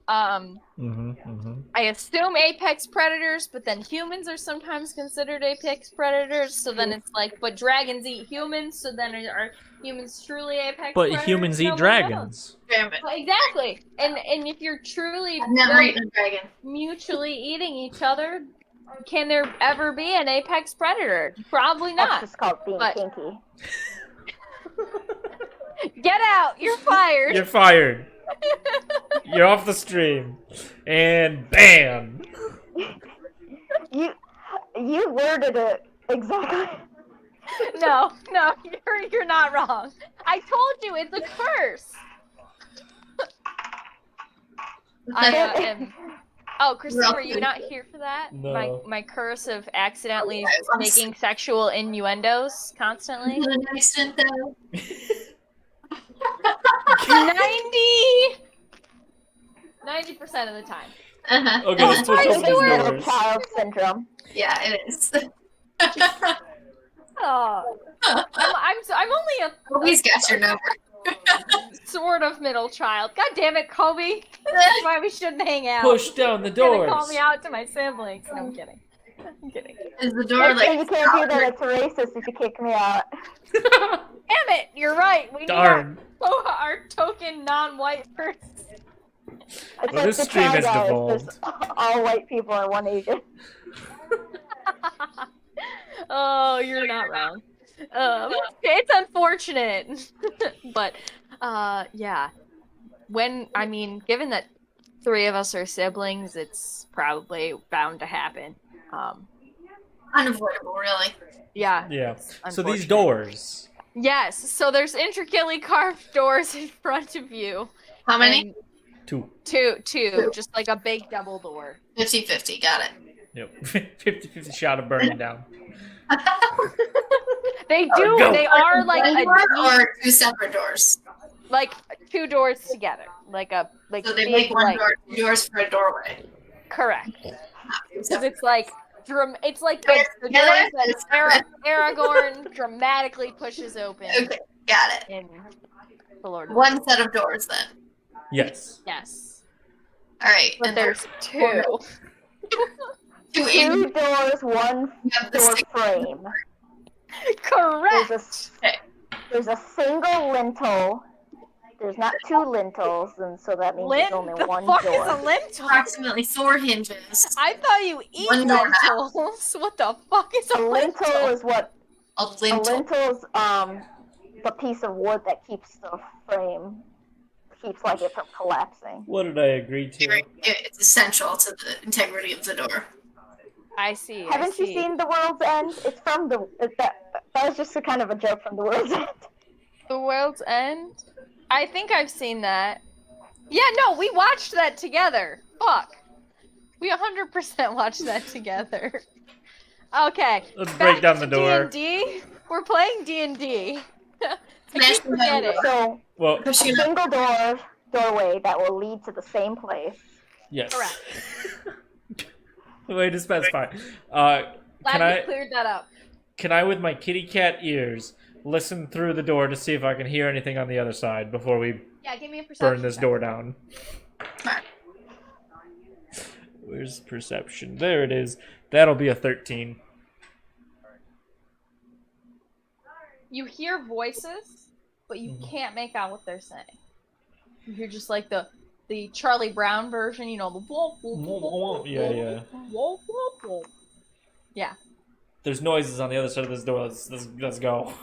I assume apex predators, but then humans are sometimes considered apex predators. So then it's like, but dragons eat humans, so then are humans truly apex But predators? humans eat No one dragons. Damn it. knows. Well, exactly. And if you're truly I've never eaten a dragon. mutually eating each other, can there ever be an apex predator? Probably That's not. just called being But- kinky. Get out! You're fired. You're fired. You're off the stream. And bam! You worded it exactly. No, you're not wrong. I told you it's a curse. I am. Oh, Christine, were you not here for that? No. My curse of accidentally making sexual innuendos constantly. An accident though. 90% of the time. Uh-huh. Okay, let's switch Why over is these the word- Middle doors. child syndrome. Yeah, it is. Oh, I'm only Kobe's got your number. a sort of middle child. God damn it, Kobe. That's why we shouldn't hang out. Push down the He's gonna doors. call me out to my siblings. No, I'm kidding. I'm kidding. Is the door Okay, you like can't do that. It's racist if you kick me out. Damn it, you're right. We need Darn. our token non-white person. Except Well, this the stream Try has Guys, devolved. there's all white people and one Asian. Oh, you're not wrong. It's unfortunate, but yeah. Given that 3 of us are siblings, it's probably bound to happen. unavoidable, really? Yeah. Yeah. So these Unfortunate. doors. Yes. So there's intricately carved doors in front of you. How many? And 2. two, just like a big double door. 50-50, got it. Yep. 50-50 shot of burning down. They do. Go. They are like One a door deep, or 2 separate doors. like 2 doors together, like So they big, make one like, door, 2 doors for a doorway. correct. Not 2 Because separate. it's like it's like They're the together, doors it's that separate. Aragorn dramatically pushes open Okay, got it. in the Lord. of the One set of doors then. Yes. Yes, All right. but and there's 2. 2 2 in doors, 1 you have the door same- frame. Correct. There's a single lintel. There's not 2 lintels, and so that means there's only The 1 fuck door. is a lintel? approximately 4 hinges. I thought you eat One door lentils. What the fuck is A a lintel lintel? is what A lintel. a lintel's the piece of wood that keeps the frame like it from collapsing. What did I agree to? It's essential to the integrity of the door. I see. Haven't you seen The World's End? It's from that was just a kind of a joke from The World's End. The World's End? I think I've seen that. Yeah, no, we watched that together. Fuck. We 100% watched that together. Okay. Let's break down the door. D&D. We're playing D&D. I Smash keep the forgetting. So Well, a single doorway that will lead to the same place. yes. Correct. The way to specify. Glad Can we I, cleared that up. with my kitty cat ears, listen through the door to see if I can hear anything on the other side before we Yeah, give me a perception. burn this check. door down? Smart. Where's perception? There it is. That'll be a 13. You hear voices, but you can't make out what they're saying. You hear just like the Charlie Brown version, you know, the whoop, whoop, whoop, whoop, Yeah, yeah. whoop, whoop, whoop. Yeah. There's noises on the other side of this door. Let's go.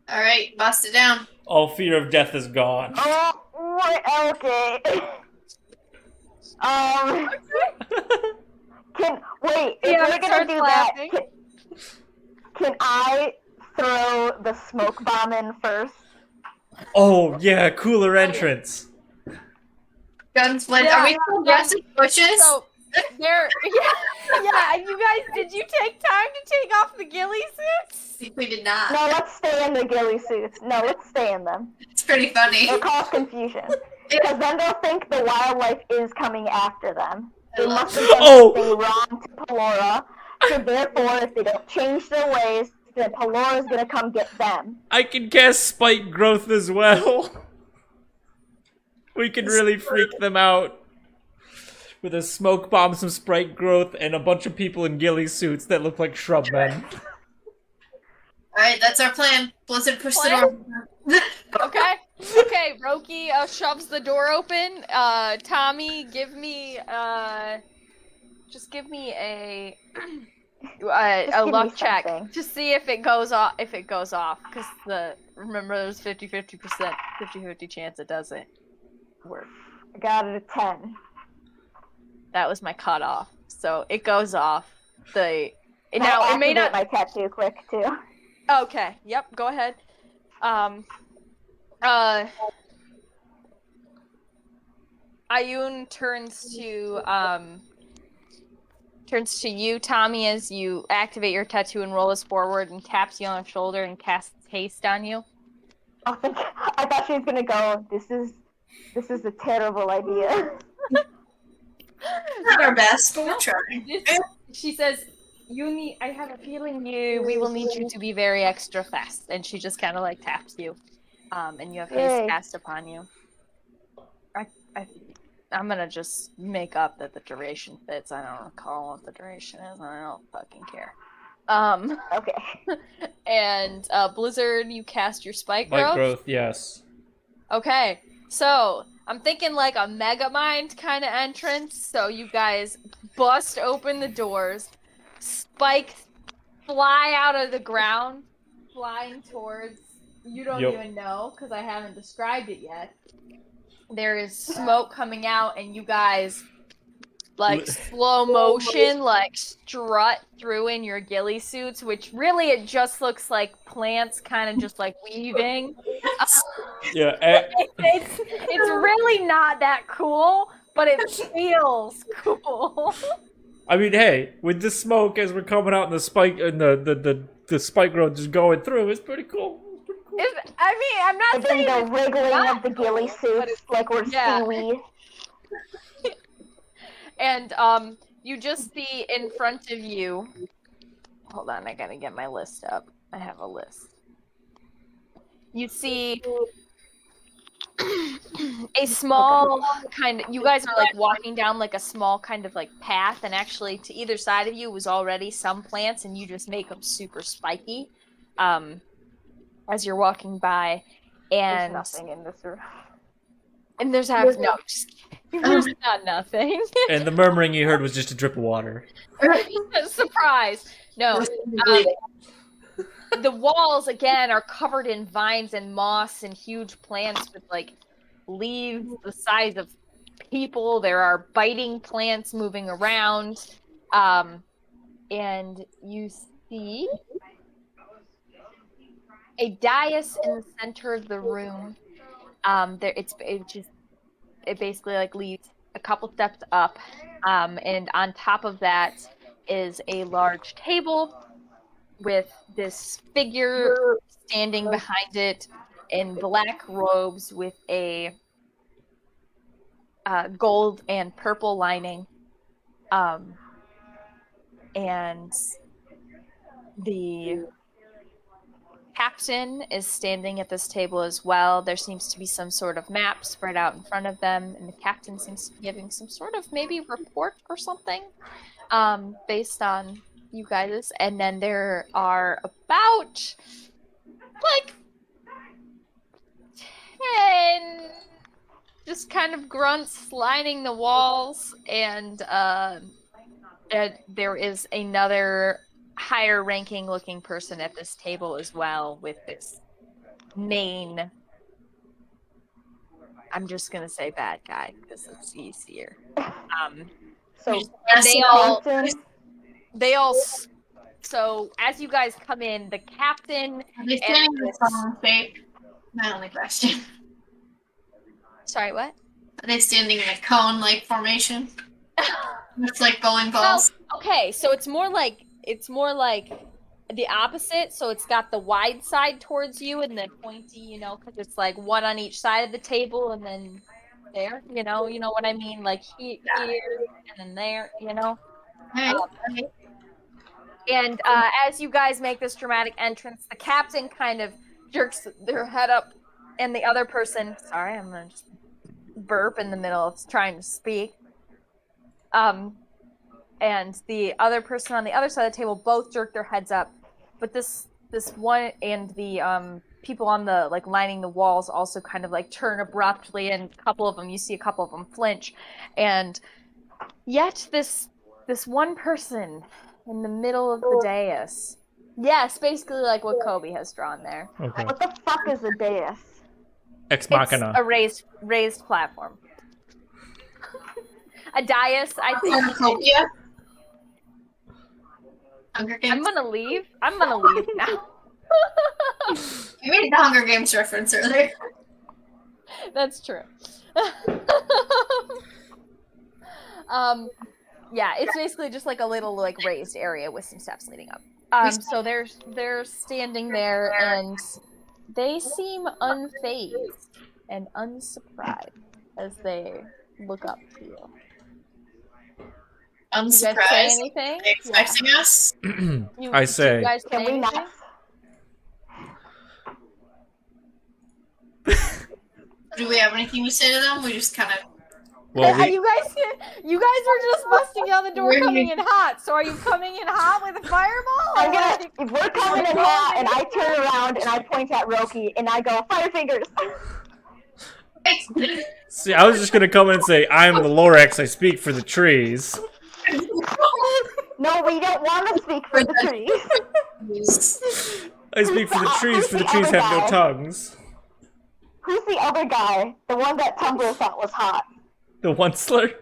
All right, bust it down. All fear of death is gone. Oh, okay. Wait, if Yeah, we're it gonna starts do laughing. that, can I throw the smoke bomb in first? Oh, yeah, cooler entrance. Guns, what? Yeah. Are we still busting bushes? So there, yeah. You guys, did you take time to take off the ghillie suits? We did not. No, let's stay in the ghillie suits. No, let's stay in them. It's pretty funny. It'll cause confusion. Because then they'll think the wildlife is coming after them. They must have done Oh! something wrong to Pelora. So therefore, if they don't change their ways, then Palora's gonna come get them. I can cast Spike Growth as well. We can really freak them out. With a smoke bomb, some Spike Growth, and a bunch of people in ghillie suits that look like shrub men. Alright, that's our plan. Blizzard, push the Plan? door. Okay. Okay, Roki shoves the door open. Tommy, just give me a luck check something. to see if it goes off. Because remember, there's 50-50 chance it doesn't work. I got it a 10. That was my cutoff, so it goes off. Now I'll it may not. activate my tattoo quick too. Okay. Yep. Go ahead. Ayun turns to you, Tommy, as you activate your tattoo and roll us forward and taps you on the shoulder and casts haste on you. I thought she was gonna go. This is a terrible idea. Not our best, but we're trying. She says, I have a feeling we will need you to be very extra fast. And she just kind of like taps you. And you have haste Yay. cast upon you. I'm gonna just make up that the duration fits. I don't recall what the duration is. I don't fucking care. Okay. And Blizzard, you cast your Spike Spike Growth? Growth, yes. Okay, so I'm thinking like a Megamind kind of entrance. So you guys bust open the doors, spikes fly out of the ground, flying towards. You don't Yep. even know because I haven't described it yet. There is smoke coming out, and you guys, like slow motion, like strut through in your ghillie suits, which really it just looks like plants kind of just like weaving. Yeah. It's really not that cool, but it feels cool. I mean, hey, with the smoke as we're coming out and the spike and the Spike Growth just going through, it's pretty cool. I'm not And saying then it's the wriggling not of the ghillie cool, but suits like we're yeah. seaweed. And you just see in front of you. Hold on, I gotta get my list up. I have a list. You see a small kind of. You guys are like walking down like a small kind of like path, and actually to either side of you was already some plants, and you just make them super spiky. As you're walking by, and There's nothing in this room. and there's not nothing. And the murmuring you heard was just a drip of water. Surprise! No. The walls again are covered in vines and moss and huge plants with like leaves the size of people. There are biting plants moving around, and you see a dais in the center of the room. It basically like leads a couple steps up, and on top of that is a large table with this figure standing behind it in black robes with a gold and purple lining, and the captain is standing at this table as well. There seems to be some sort of map spread out in front of them, and the captain seems to be giving some sort of maybe report or something, based on you guys. And then there are about like 10 just kind of grunts lining the walls, and there is another higher ranking looking person at this table as well with this main, I'm just gonna say bad guy because it's easier. So And they all Captain, so as you guys come in, the captain Are they standing in the phone shape? My only question. sorry, what? Are they standing in a cone-like formation? It's like bowling Well, balls. okay, so it's more like the opposite. So it's got the wide side towards you and the pointy, because it's like one on each side of the table and then there, you know what I mean? Like here and then there, Alright. And as you guys make this dramatic entrance, the captain kind of jerks their head up, and the other person, sorry, I'm gonna just burp in the middle of trying to speak. And the other person on the other side of the table both jerk their heads up, but this one and the people on the like lining the walls also kind of like turn abruptly, and you see a couple of them flinch, and yet this one person in the middle of the dais, yes, basically like what Kobe has drawn there. Okay. What the fuck is a dais? Ex It's machina. a raised platform. A dais, I think. Cornucopia. Hunger Games. I'm gonna leave now. You made the Hunger Games reference earlier. That's true. Yeah, it's basically just like a little like raised area with some steps leading up. So they're standing there and they seem unfazed and unsurprised as they look up to you. I'm You guys say surprised. anything? Are they expecting us? I say. Do you guys say Can we anything? not? Do we have anything to say to them? We just kind of. Well, You guys were just busting down the door coming in hot. So are you coming in hot with a fireball? If we're coming in hot and I turn around and I point at Roki and I go, fire fingers. see, I was just gonna come in and say, I'm the Lorax, I speak for the trees. No, we don't want to speak for the trees. I speak for the trees, for the trees other have no guy? tongues. Who's the other guy? The one that Tumblr thought was hot. The Onceler?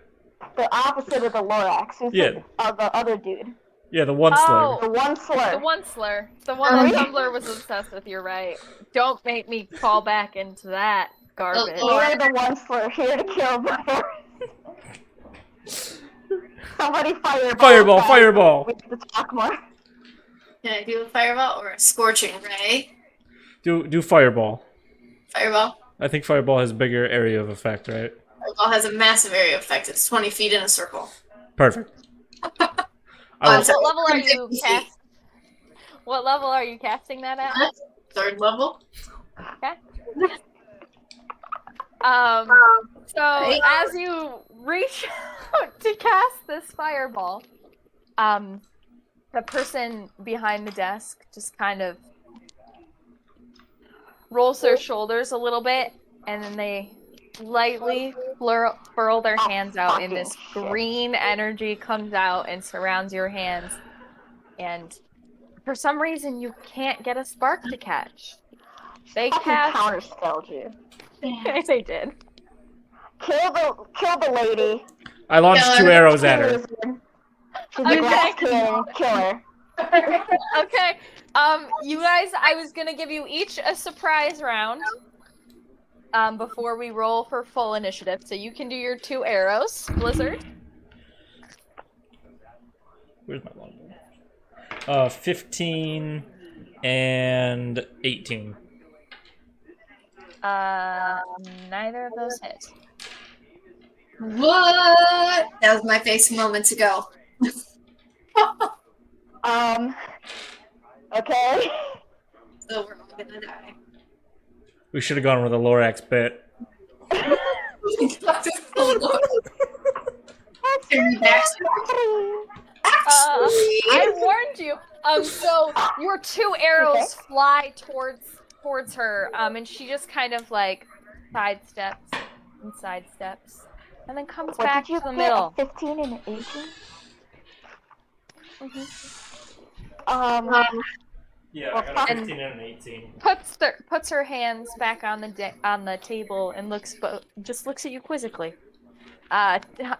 The opposite of the Lorax. Who's Yeah. the other dude? Yeah, the Onceler. Oh. The one slur. The one slur. The one that Tumblr was obsessed with, you're right. Don't make me fall back into that garbage. We're the one slur, here to kill before. Somebody Fireball, fireball! We have to talk more. Can I do a fireball or a scorching ray? Do fireball. Fireball. I think fireball has a bigger area of effect, right? Fireball has a massive area of effect. It's 20 feet in a circle. Perfect. I'm sorry. What level are you cast? What level are you casting that at? Third level. Okay. So as you reach out to cast this fireball, the person behind the desk just kind of rolls their shoulders a little bit, and then they lightly furl their hands out, and this green energy comes out and surrounds your hands. And for some reason, you can't get a spark to catch. They cast. Counterspelled you. They did. Kill the lady. I launched 2 arrows at her. She's a glass cannon. Kill her. Okay. You guys, I was gonna give you each a surprise round. Before we roll for full initiative, so you can do your 2 arrows, Blizzard. Where's my longbow? 15 and 18. Neither of those hit. What? That was my face moments ago. Okay. So we're all gonna die. We should have gone with a Lorax bit. I warned you. So your 2 arrows fly towards her, and she just kind of like sidesteps, and then comes back Did you to the get middle. a 15 and an 18? Yeah, I got a 15 and an 18. Puts her hands back on the table and looks at you quizzically.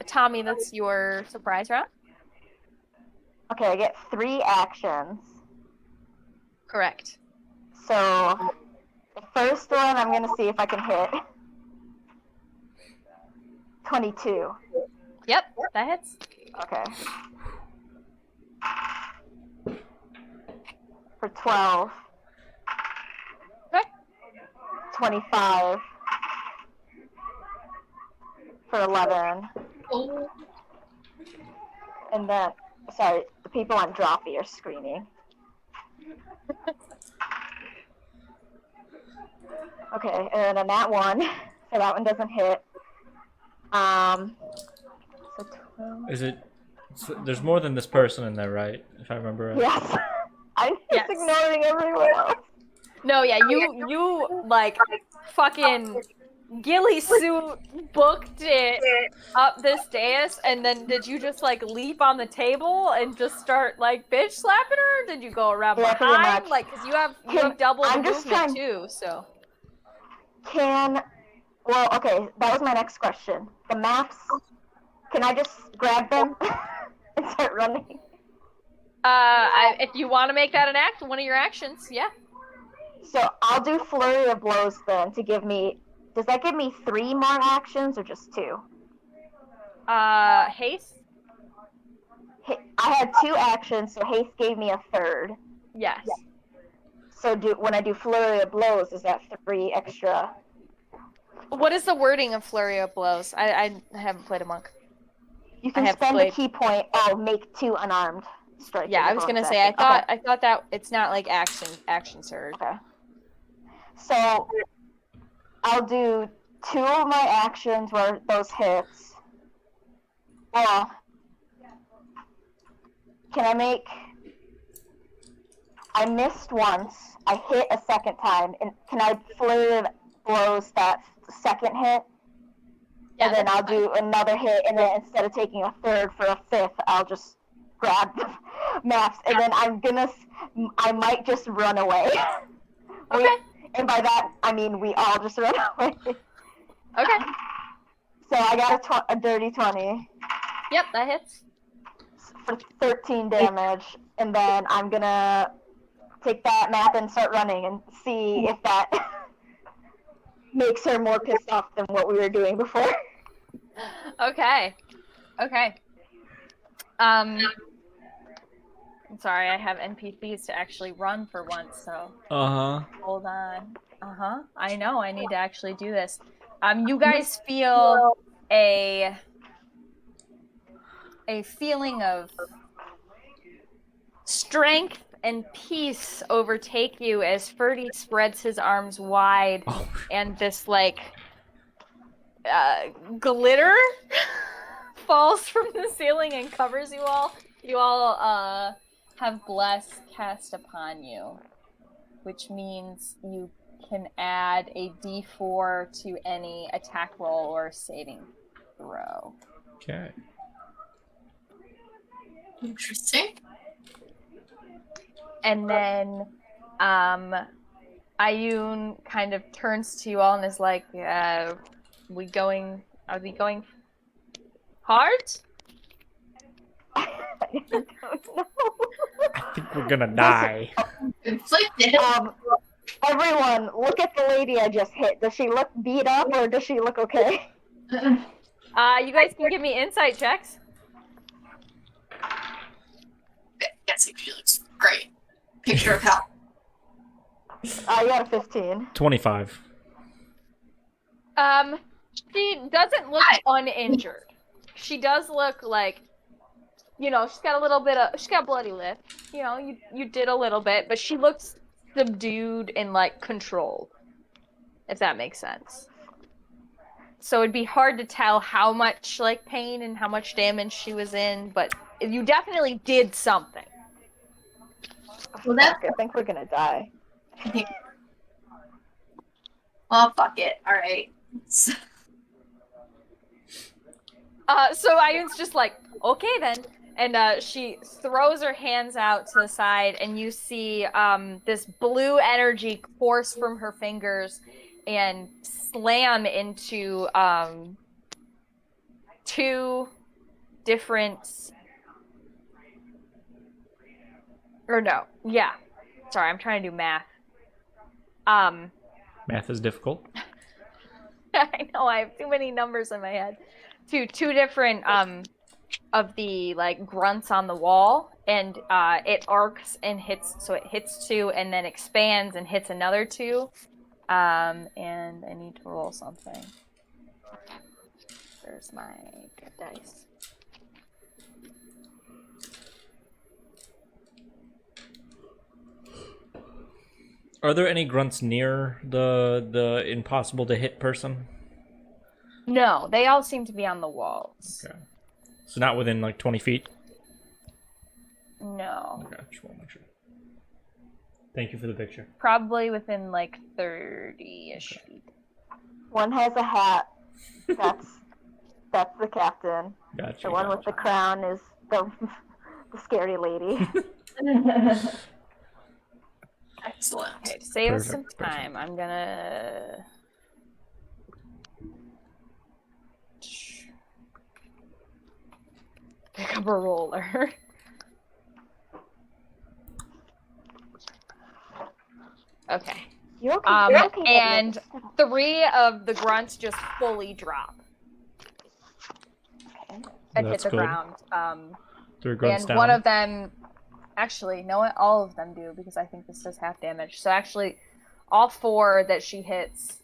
Tommy, that's your surprise round. Okay, I get 3 actions. Correct. So, the first one, I'm gonna see if I can hit. 22. Yep, that hits. Okay. For 12. Okay. 25. For 11. Oh. And then, sorry, The people on Droppy are screaming. Okay, and then that one, so that one doesn't hit. So 12. Is it? There's more than this person in there, right? If I remember right. Yes. I'm just Yes. ignoring everyone else. No, yeah, you like fucking ghillie suit booked it up this dais, and then did you just like leap on the table and just start like bitch slapping her? Or did you go around Yeah, pretty behind? much. Like, cause you have double the I'm just movement trying- too, so. Well, okay, that was my next question. The maps, can I just grab them and start running? If you want to make that one of your actions, yeah. So I'll do Flurry of Blows then to give me. Does that give me 3 more actions or just 2? Haste? I had 2 actions, so Haste gave me a 3rd. Yes. So when I do Flurry of Blows, is that 3 extra? What is the wording of Flurry of Blows? I haven't played a monk. You can spend a key point. Oh, make 2 unarmed strikes. Yeah, I was gonna say. I thought that it's not like action surge. Okay. So I'll do 2 of my actions where those hits. Well, can I make? I missed once. I hit a second time, and can I Flurry of Blows that second hit? Yeah, And then I'll do another hit, and then instead of taking a 3rd for a 5th, I'll just grab the maps, and then I might just run away. Okay. And by that, I mean we all just run away. Okay. So I got a dirty 20 Yep, that hits. for 13 damage, and then I'm gonna take that map and start running and see if that makes her more pissed off than what we were doing before. Okay. I'm sorry, I have NPCs to actually run for once, so hold on. I know, I need to actually do this. You guys feel a feeling of strength and peace overtake you as Ferdy spreads his arms wide and this like glitter falls from the ceiling and covers you all. You all have Bless cast upon you, which means you can add a d4 to any attack roll or saving throw. Okay. Interesting. And then Ayun kind of turns to you all and is like, are we going hard? I don't know. I think we're gonna die. Inflicted. Everyone, look at the lady I just hit. Does she look beat up or does she look okay? You guys can give me insight checks. Yes, she looks great. Picture of health. I got a 15. 25. She doesn't look uninjured. She does look like, she's got a bloody lip. You did a little bit, but she looks subdued and like controlled, if that makes sense. So it'd be hard to tell how much like pain and how much damage she was in, but you definitely did something. Well, I think we're gonna die. Well, fuck it. All right. So Ayun's just like, okay then. And she throws her hands out to the side, and you see this blue energy course from her fingers and slam into 2 different... Or no, yeah. Sorry, I'm trying to do math. Math is difficult. I know, I have too many numbers in my head. Two different of the like grunts on the wall, and it arcs and hits, so it hits 2 and then expands and hits another 2. And I need to roll something. There's my good dice. Are there any grunts near the impossible to hit person? No, they all seem to be on the walls. Okay. So not within like 20 feet? No. Okay, just want to make sure. Thank you for the picture. Probably within like 30-ish feet. One has a hat. That's the captain. Gotcha. The one with the crown is the scary lady. Excellent. Okay, to save us some Perfect, time, I'm gonna pick up a roller. Okay. You're okay. You're okay, And 3 of the grunts just fully drop and hit That's the good. ground. 3 grunts And down. one of them, actually, no, all of them do because I think this does half damage. So actually, all 4 that she hits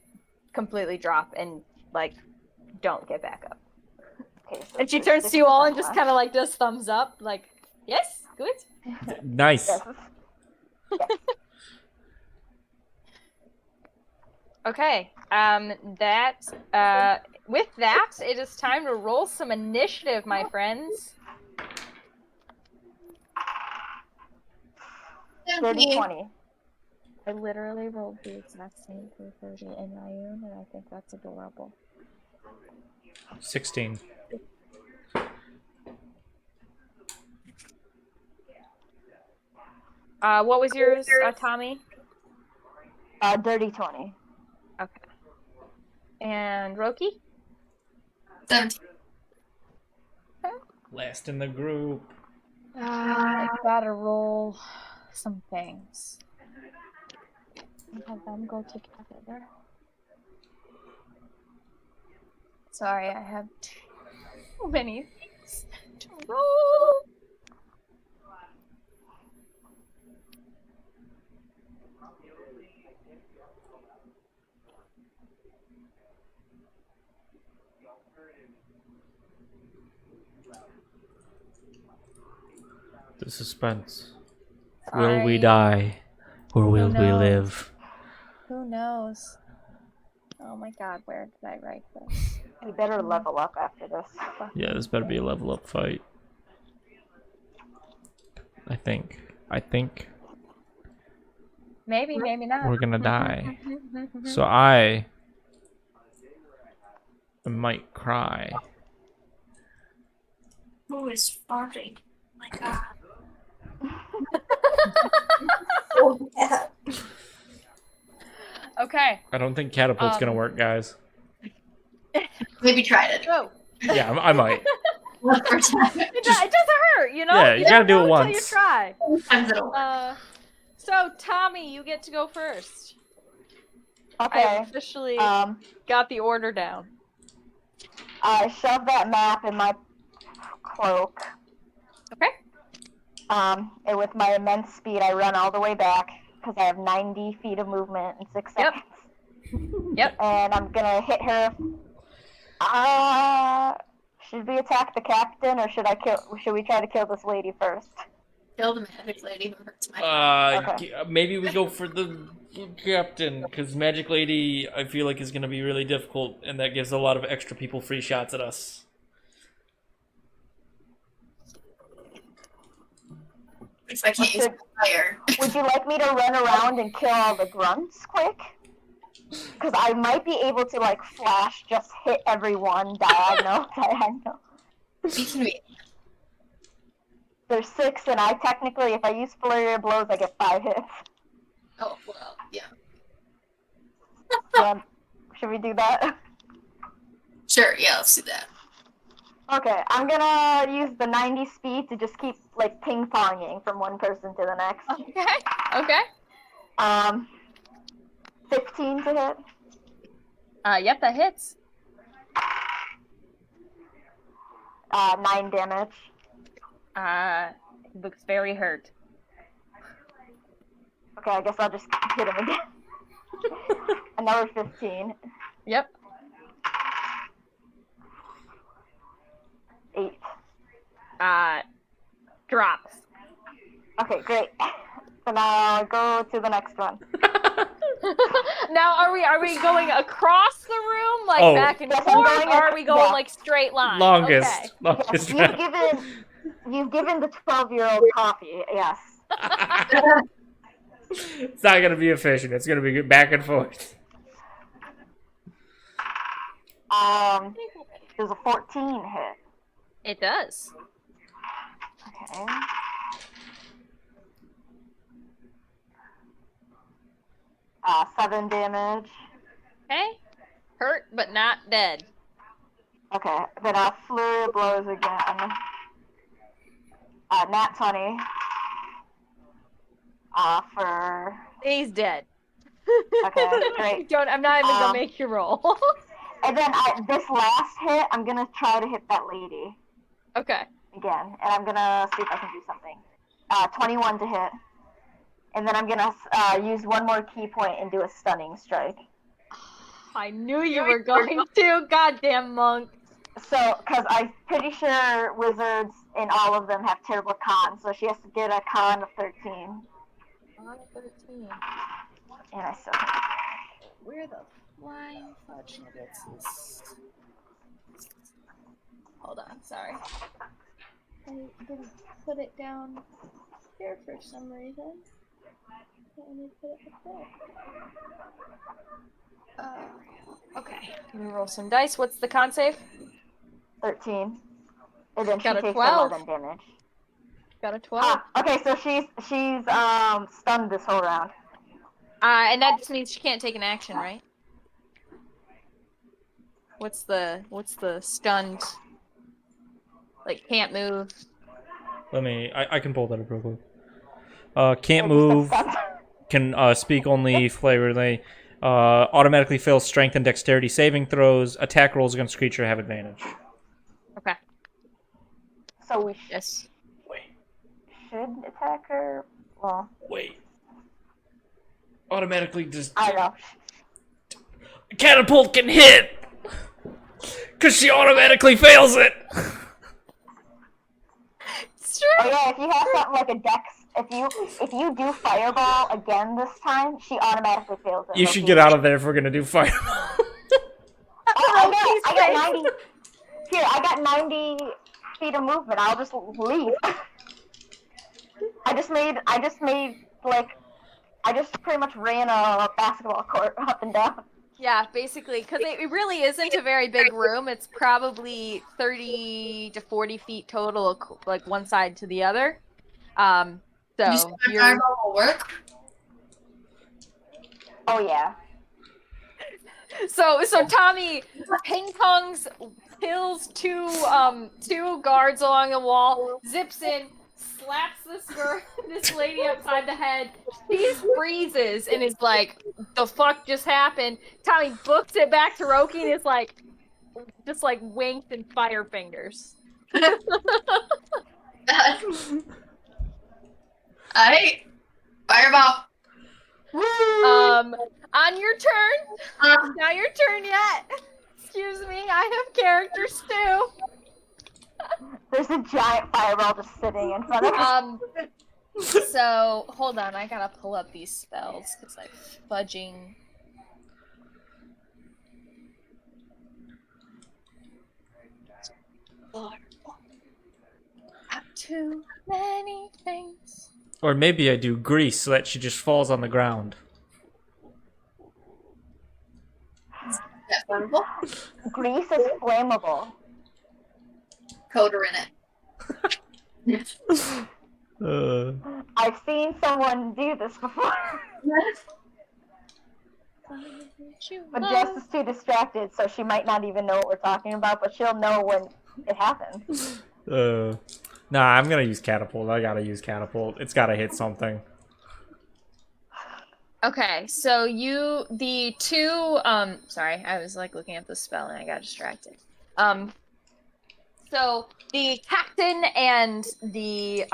completely drop and like don't get back up. Okay, so And she there's turns to you all and 6% just left. kind of like does thumbs up, like, yes, good. Nice. Yes. Okay. With that, it is time to roll some initiative, my friends. 30-20. I literally rolled the exact same 330 in my own, and I think that's adorable. 16. What was yours, Tommy? Dirty 20. Okay. And Roki? 17. Last in the group. I gotta roll some things. Have them go together. Sorry, I have too many things to roll. The suspense. Sorry. Will we die? Or will we knows? live? Who knows? Oh my god, where did I write this? We better level up after this. Yeah, this better be a level up fight. I think. Maybe, maybe not. We're gonna die. So I might cry. Who is farting? Oh my god. Oh, yeah. Okay. I don't think catapult's gonna work, guys. Maybe try it. Go. Yeah, I might. One more time. It doesn't hurt, you know? Yeah, you gotta don't do know it until you once. try. Sometimes it'll work. So, Tommy, you get to go first. I Okay. officially Um, got the order down. I shove that map in my cloak. Okay. And with my immense speed, I run all the way back because I have 90 feet of movement in 6 Yep. seconds. Yep. And I'm gonna hit her. Should we attack the captain, or should we try to kill this lady first? Kill the magic lady who hurts my Maybe we go for the captain, because Magic Lady, I feel like, is gonna be really difficult, and that gives a lot of extra people free shots at us. If I can't use fire. Would you like me to run around and kill all the grunts quick? Because I might be able to, like, flash, just hit everyone diagonal. Be convenient. There's 6, and I technically, if I use flurry of blows, I get 5 hits. Oh, well, yeah. Should we do that? Sure, yeah, let's do that. Okay, I'm gonna use the 90 speed to just keep, like, ping-ponging from one person to the next. Okay. Okay. 15 to hit. Yep, that hits. 9 damage. He looks very hurt. Okay, I guess I'll just hit him again. Another 15. Yep. 8. Drops. Okay, great. So now I'll go to the next one. Now, are we going across the room, like Oh. back and Yes, forth, I'm going or are we going yeah. like straight line? Longest. Okay. Longest Yes, round. you've given the 12-year-old coffee. Yes. It's not gonna be efficient. It's gonna be back and forth. There's a 14 hit. It does. Okay. 7 damage. Okay. Hurt, but not dead. Okay, then I'll flurry of blows again. Nat 20. For... He's dead. Okay, great. I'm not even gonna make you roll. And then this last hit, I'm gonna try to hit that lady. Okay. Again, and I'm gonna see if I can do something. 21 to hit. And then I'm gonna use one more key point and do a stunning strike. I knew you were going to. Goddamn monk. So, because I'm pretty sure wizards in all of them have terrible cons, so she has to get a con of 13. Con of 13. And I still Where the flying fudge nuggets is? Hold on, sorry. I didn't put it down here for some reason. Let me put it up there. Okay. Let me roll some dice. What's the con save? 13. And then Got she a takes 12. 11 damage. Got a 12. Okay, so she's stunned this whole round. And that just means she can't take an action, right? What's the stunned? Like can't move. Let me. I can pull that up real quick. Can't move. Can speak only flavorly. Automatically fails strength and dexterity saving throws. Attack rolls against creature have advantage. Okay. So we Yes. should attack her. Well, Wait. Automatically just. I don't know. Catapult can hit! Because she automatically fails it! It's true. Oh yeah, if you have something like a dex, if you do fireball again this time, she automatically fails it. You should get out of there if we're gonna do fireball. I got 90. Here, I got 90 feet of movement. I'll just leave. I just pretty much ran a basketball court up and down. Yeah, basically, because it really isn't a very big room. It's probably 30 to 40 feet total, like one side to the other. So your fireball will work. Oh yeah. So Tommy ping pongs, kills two guards along the wall, zips in, slaps this lady upside the head. She freezes and is like, "The fuck just happened?" Tommy books it back to Roki and is like, just like winked and fire fingers. Alright. Fireball. On your turn. Not your turn yet. Excuse me, I have characters too. There's a giant fireball just sitting in front of us. So hold on, I gotta pull up these spells because I'm fudging. Too many things. Or maybe I do grease so that she just falls on the ground. That flammable? Grease is flammable. Coder in it. I've seen someone do this before. But Jess is too distracted, so she might not even know what we're talking about, but she'll know when it happens. Nah, I'm gonna use catapult. I gotta use catapult. It's gotta hit something. Okay, so the two, sorry, I was like looking at the spell and I got distracted. So the captain and the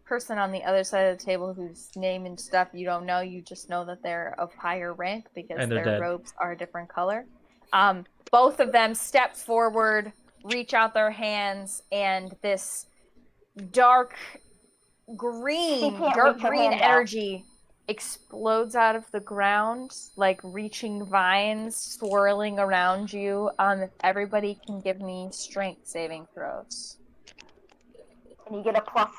person on the other side of the table whose name and stuff you don't know, you just know that they're of higher rank because their dead. robes are a different color. Both of them step forward, reach out their hands, and this dark green hand energy explodes out of the ground, like reaching vines swirling around you. If everybody can give me strength saving throws. And you get a plus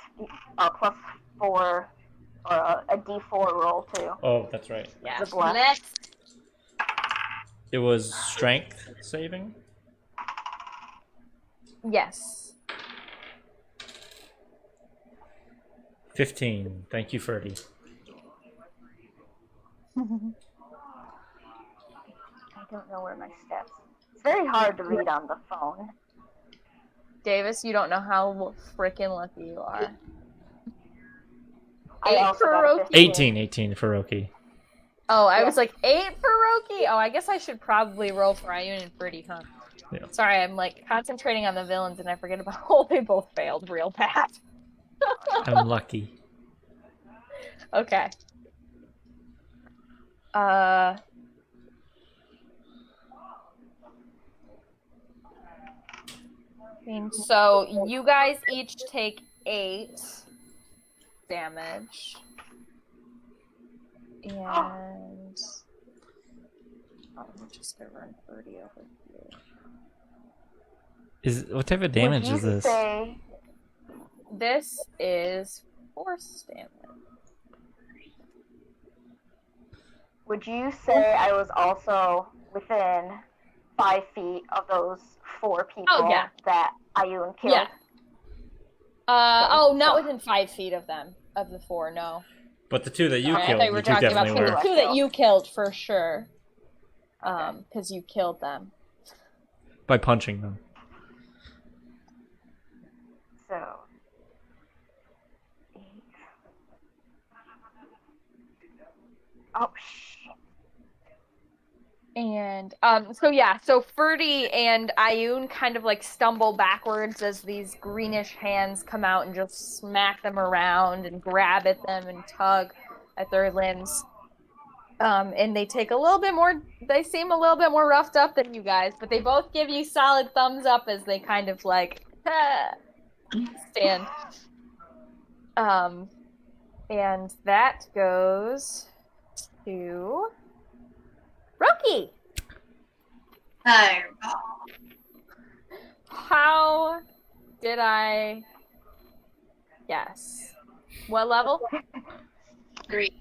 4 or a D4 roll too. Oh, that's right. Yeah. The bless. Next. It was strength saving. Yes. 15. Thank you, Ferdy. I don't know where my stats. It's very hard to read on the phone. Davis, you don't know how freaking lucky you are. I 8 also for got a Roki? 15. 18 for Roki. Oh, I was like 8 for Roki? Oh, I guess I should probably roll for Ayun and Pretty, huh? Yeah. Sorry, I'm like concentrating on the villains and I forget about oh, they both failed real bad. I'm lucky. Okay. So you guys each take 8 damage. And I'm just gonna run 30 over here. What type of damage Would is you this? say This is force damage. Would you say I was also within 5 feet of those 4 people yeah. that Ayun killed? Yeah. Not within 5 feet of them, of the 4, no. But the 2 that you I killed, thought you were you two talking about definitely the were. 2 that you killed for sure. Because you killed them. By punching them. So. Oh, shit. And so Ferdy and Ayun kind of like stumble backwards as these greenish hands come out and just smack them around and grab at them and tug at their limbs. And they seem a little bit more roughed up than you guys, but they both give you solid thumbs up as they kind of like stand. And that goes to Roki. Fireball. How did I guess? What level? 3.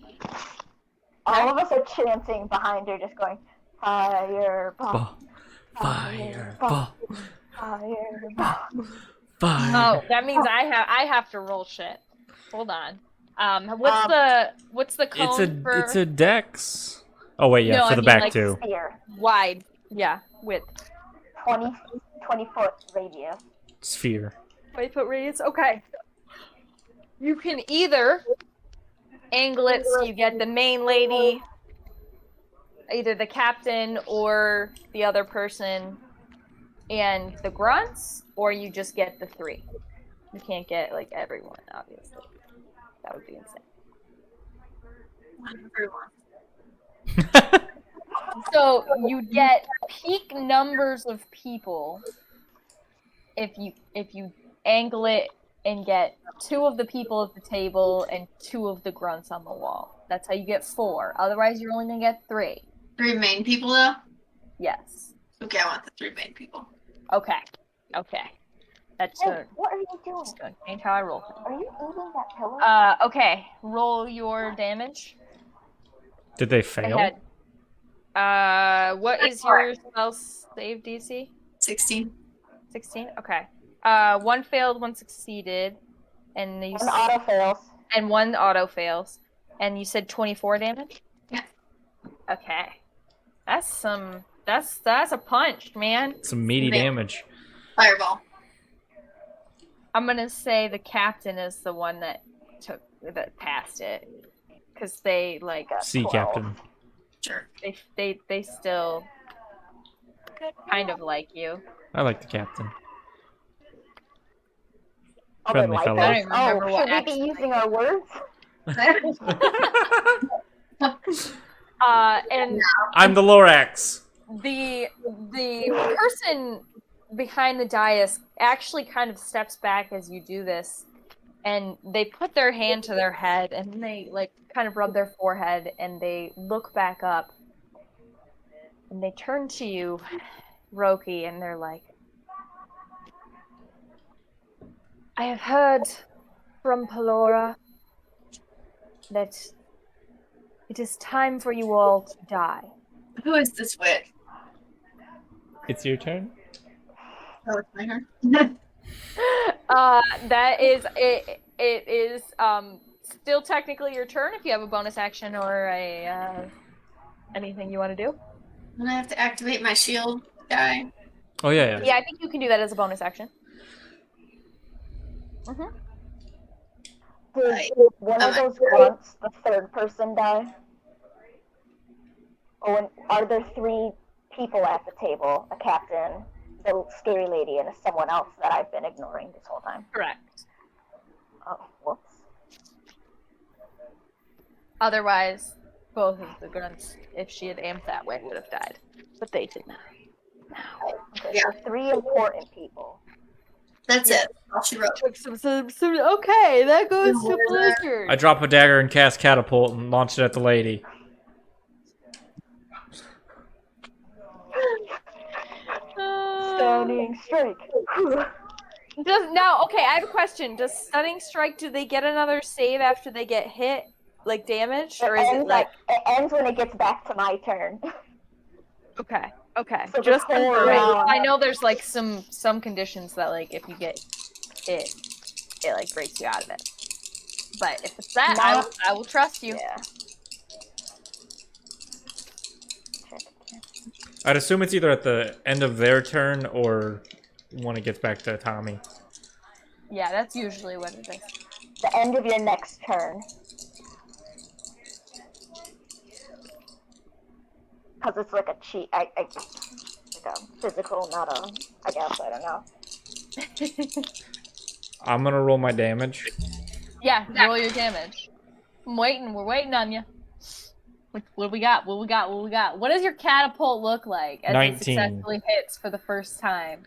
All of us are chanting behind her, just going, fireball, Fireball. fireball. Oh, that means I have to roll shit. Hold on. What's the cone for? It's a dex. Oh wait, yeah, No, for I the mean, back like, too. Sphere, Wide. Yeah, width. 20 foot radius. Sphere. 20-foot radius. Okay. You can either angle it so you get the main lady, either the captain or the other person, and the grunts, or you just get the 3. You can't get like everyone, obviously. That would be insane. Everyone. So you get peak numbers of people if you angle it and get 2 of the people at the table and 2 of the grunts on the wall. That's how you get 4. Otherwise, you're only gonna get 3. 3 main people, though? Yes. Okay, I want the 3 main people. Okay. That's Hey, what are you doing? gonna change how I roll. Are you eating that pillow? Okay. Roll your damage. Did they fail? Ahead. What is your spell save DC? 16. 16? Okay. 1 failed, 1 succeeded. And you An auto fails. and 1 auto fails. And you said 24 damage? Yeah. Okay. That's a punch, man. Some meaty damage. Fireball. I'm gonna say the captain is the one that passed it. Cause they like Sea captain. Sure. they still kind of like you. I like the captain. Oh, Friendly they like fellow. I us? don't remember Oh, what should we be using our words? And I'm the Lorax. the person behind the dais actually kind of steps back as you do this, and they put their hand to their head, and then they like kind of rub their forehead, and they look back up, and they turn to you, Roki, and they're like, I have heard from Pelora that it is time for you all to die. Who is this witch? It's your turn. Oh, it's my turn. That is it. It is still technically your turn if you have a bonus action or a anything you want to do. And I have to activate my shield guy. Oh yeah. Yeah, I think you can do that as a bonus action. Did one of those grunts, the third person, die? Or are there 3 people at the table? A captain, the scary lady, and someone else that I've been ignoring this whole time? Correct. Oh, whoops. Otherwise, both of the grunts, if she had aimed that way, would have died. But they did not. Okay, Yeah. so 3 important people. That's it. All she wrote. Okay, that goes to Blizzard. I drop a dagger and cast catapult and launch it at the lady. Stunning strike. Now, okay, I have a question. Does Stunning Strike, do they get another save after they get hit? Like damaged? Or is it like... It ends when it gets back to my turn. Okay. So Just the whole confirming. round- I know there's like some conditions that like if you get hit, it like breaks you out of it. But if it's that, I will trust you. Yeah. I'd assume it's either at the end of their turn or when it gets back to Tommy. Yeah, that's usually what it is. The end of your next turn. Because it's like a cheat. Like a physical, not a. I guess, I don't know. I'm gonna roll my damage. Yeah, roll your damage. I'm waiting. We're waiting on you. What do we got? What does your catapult look like as 19. it successfully hits for the first time?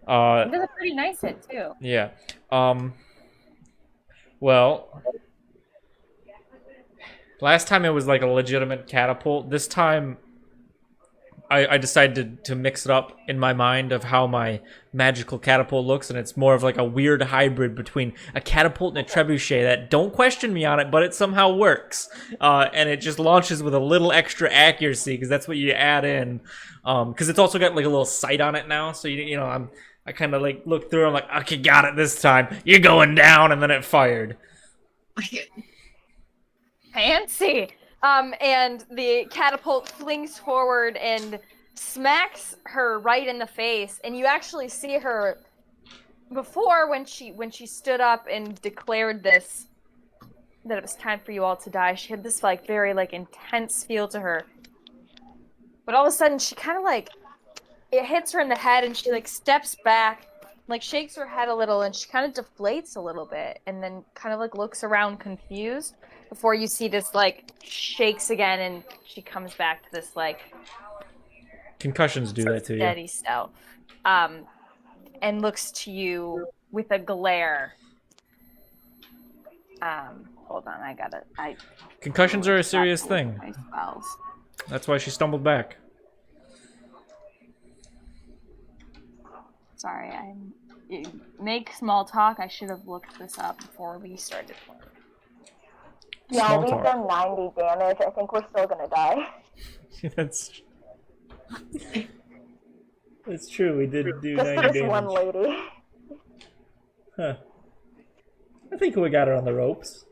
It does a pretty nice hit too. Yeah. Well, last time it was like a legitimate catapult. This time, I decided to mix it up in my mind of how my magical catapult looks, and it's more of like a weird hybrid between a catapult and a trebuchet that, don't question me on it, but it somehow works. And it just launches with a little extra accuracy, because that's what you add in. Because it's also got like a little sight on it now, so you know, I kind of like look through, I'm like, okay, got it this time. You're going down, and then it fired. Fancy. And the catapult flings forward and smacks her right in the face, and you actually see her before when she stood up and declared this that it was time for you all to die. She had this like very like intense feel to her, but all of a sudden she kind of like it hits her in the head, and she like steps back, like shakes her head a little, and she kind of deflates a little bit, and then kind of like looks around confused before you see this like shakes again, and she comes back to this like Concussions do that to you. steady self, and looks to you with a glare. Hold on, Concussions are a serious thing. my spells. That's why she stumbled back. Sorry, make small talk. I should have looked this up before we started playing. No, Small we've talk. done 90 damage. I think we're still gonna die. That's true. We did do Just for 90 this one damage. lady. Huh. I think we got her on the ropes.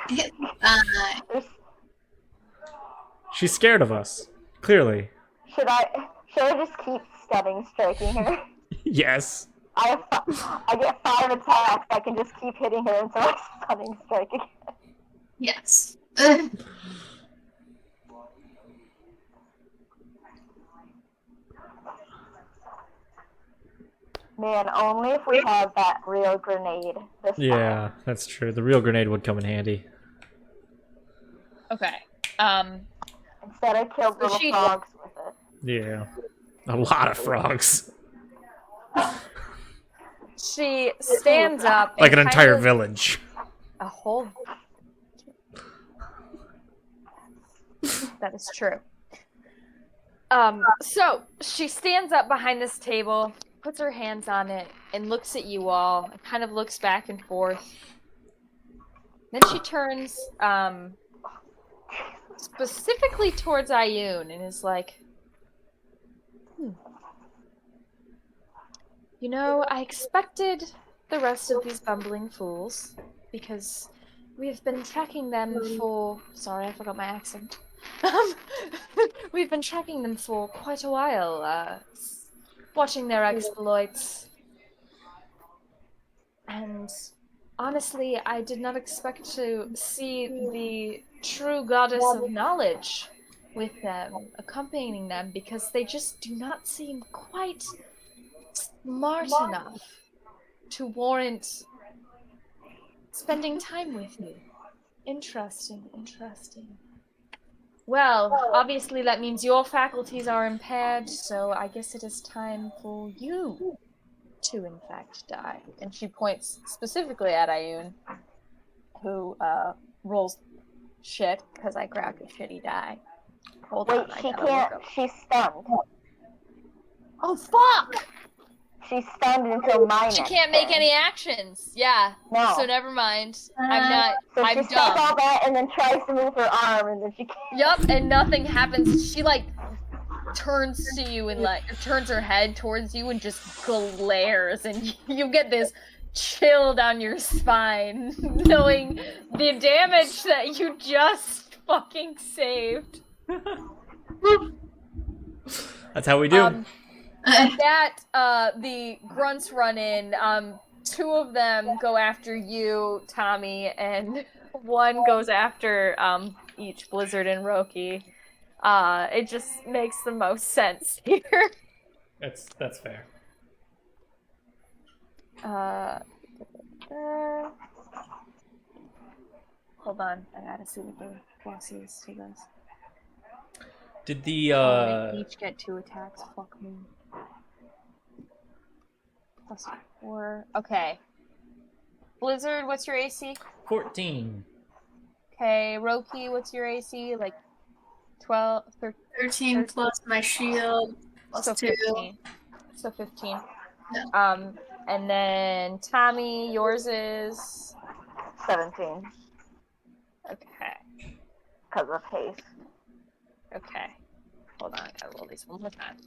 There's- She's scared of us. Clearly. Should I just keep stunning striking her? Yes. I get 5 attacks. I can just keep hitting her until I stunning strike again. Yes. Man, only if we have that real grenade this time. Yeah, that's true. The real grenade would come in handy. Okay. Instead, I killed So little she- frogs with it. Yeah. A lot of frogs. She stands up. Like an and entire kind of- village. A whole. That is true. So she stands up behind this table, puts her hands on it, and looks at you all, and kind of looks back and forth. Then she turns, specifically towards Ayun and is like, You know, I expected the rest of these bumbling fools, because we've been tracking them for... Sorry, I forgot my accent. We've been tracking them for quite a while, watching their exploits. And honestly, I did not expect to see the true goddess of knowledge with them, accompanying them, because they just do not seem quite smart enough to warrant spending time with you. Interesting, interesting. Well, obviously that means your faculties are impaired, so I guess it is time for you to, in fact, die. And she points specifically at Ayun, who, rolls shit, because I grabbed a shitty die. Hold Wait, on, I she gotta can't. look up. She's stunned. Oh, fuck! She's stunned until mine. She can't make any actions. Yeah. No. So never mind. I'm not. So I'm she says dumb. all that and then tries to move her arm and then she can't. Yup, and nothing happens. She like turns to you and like turns her head towards you and just glares, and you get this chill down your spine, knowing the damage that you just fucking saved. That's how we do. At that, the grunts run in. Two of them go after you, Tommy, and one goes after each Blizzard and Roki. It just makes the most sense here. That's fair. Hold on, I gotta see what the boss is to this. Did the They each get 2 attacks. Fuck me. +4. Okay. Blizzard, what's your AC? 14? Okay, Roki, what's your AC? Like 12, 13 plus my shield plus so 2. 15. So 15. Yeah. And then Tommy, yours is 17 okay. because of haste. Okay. Hold on, I gotta roll these one more time.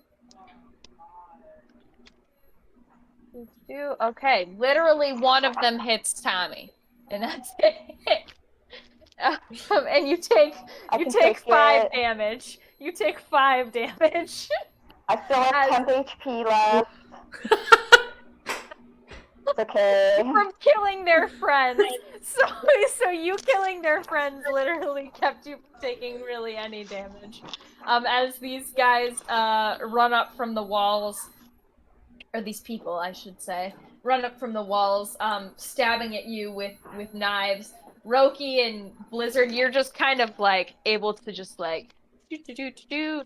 Okay, literally one of them hits Tommy, and that's it. And you take 5 damage. You take 5 damage. I still have 10 HP left. It's okay. From killing their friends. So you killing their friends literally kept you from taking really any damage. As these guys run up from the walls, or these people, I should say, run up from the walls, stabbing at you with knives. Roki and Blizzard, you're just kind of like able to just like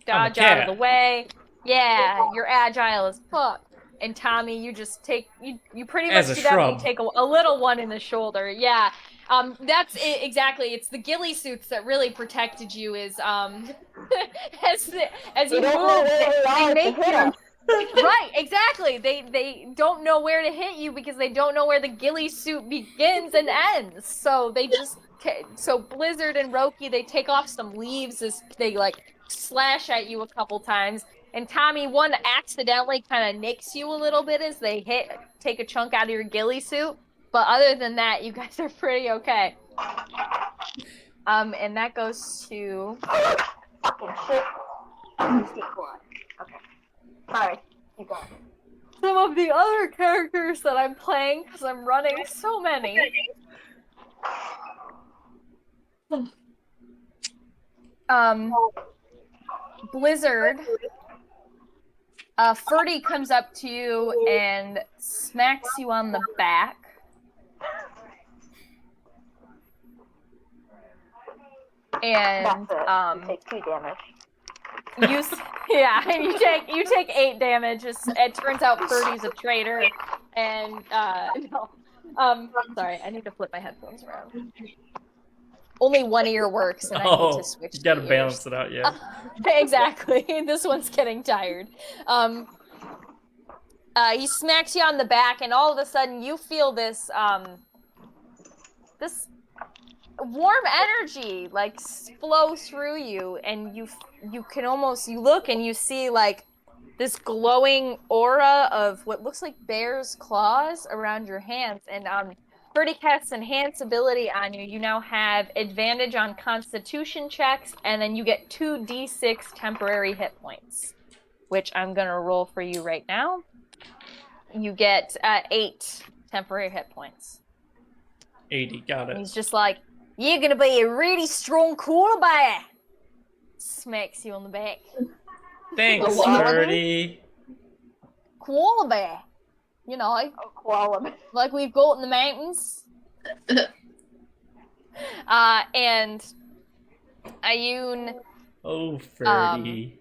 dodge out of the way. Yeah, you're agile as fuck. And Tommy, you just take you pretty much As a do that when you shrub. take a little one in the shoulder. Yeah, that's it, exactly. It's the ghillie suits that really protected you. Is as you move, they make you. Right, exactly. They don't know where to hit you because they don't know where the ghillie suit begins and ends. So they just so Blizzard and Roki, they take off some leaves as they like slash at you a couple times. And Tommy, one accidentally kind of nicks you a little bit as they take a chunk out of your ghillie suit. But other than that, you guys are pretty okay. And that goes to Fucking shit. Okay. Sorry. You got it. some of the other characters that I'm playing because I'm running so many. Blizzard. Ferdy comes up to you and smacks you on the back. And That's it. You take 2 damage. you take 8 damage. It turns out Ferdy's a traitor, And no. Sorry, I need to flip my headphones around. Only one ear works, and I need to switch. You gotta the balance ears. it out, yeah. Exactly. This one's getting tired. He smacks you on the back, and all of a sudden you feel this this warm energy like flow through you, and you can almost you look and you see like this glowing aura of what looks like bear's claws around your hands, and Birdie casts enhance ability on you. You now have advantage on Constitution checks, and then you get 2d6 temporary hit points, which I'm gonna roll for you right now. You get 8 temporary hit points. 80, got And it. he's just like, "You're gonna be a really strong koala bear." Smacks you on the back. Thanks, Koala bear? Birdie. Koala bear, you know, Oh, koala. like we've got in the mountains. And Ayun Oh, Birdie.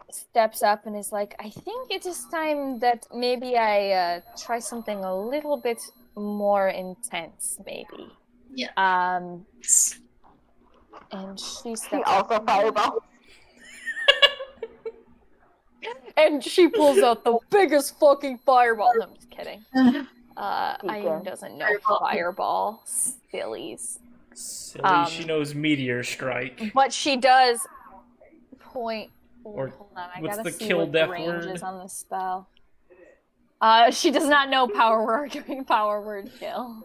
steps up and is like, "I think it is time that maybe I try something a little bit more intense, maybe." Yeah. And she She steps up also fireball. and she pulls out the biggest fucking fireball. No, I'm just kidding. Deacon. Ayun doesn't know fireball. Sillies. Silly, she knows meteor strike. But she does point. Or Hold on, I what's gotta the see kill what the death range word? is on this spell. She does not know power word. Power word kill.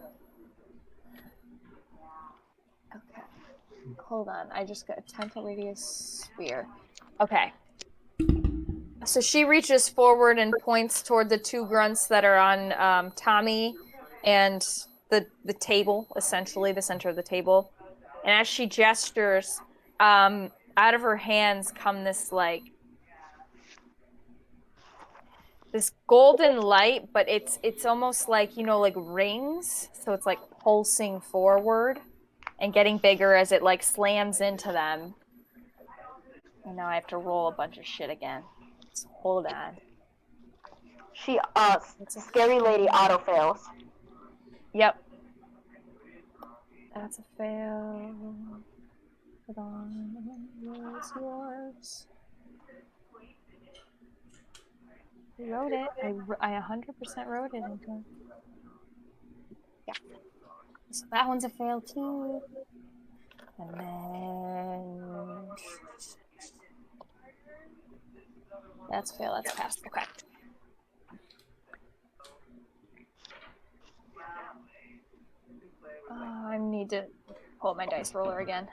Okay. Hold on, I just got a 10-foot radius sphere. Okay. So she reaches forward and points toward the 2 grunts that are on Tommy and the table, essentially the center of the table. And as she gestures, out of her hands come this this golden light, but it's almost like, like rings. So it's like pulsing forward and getting bigger as it like slams into them. And now I have to roll a bunch of shit again. So hold on. She, scary lady auto fails. Yep. That's a fail. Hold on. Where's yours? I wrote it. I 100% wrote it into. Yeah. So that one's a fail too. And then that's a fail. That's a pass. Okay. I need to pull up my dice roller again.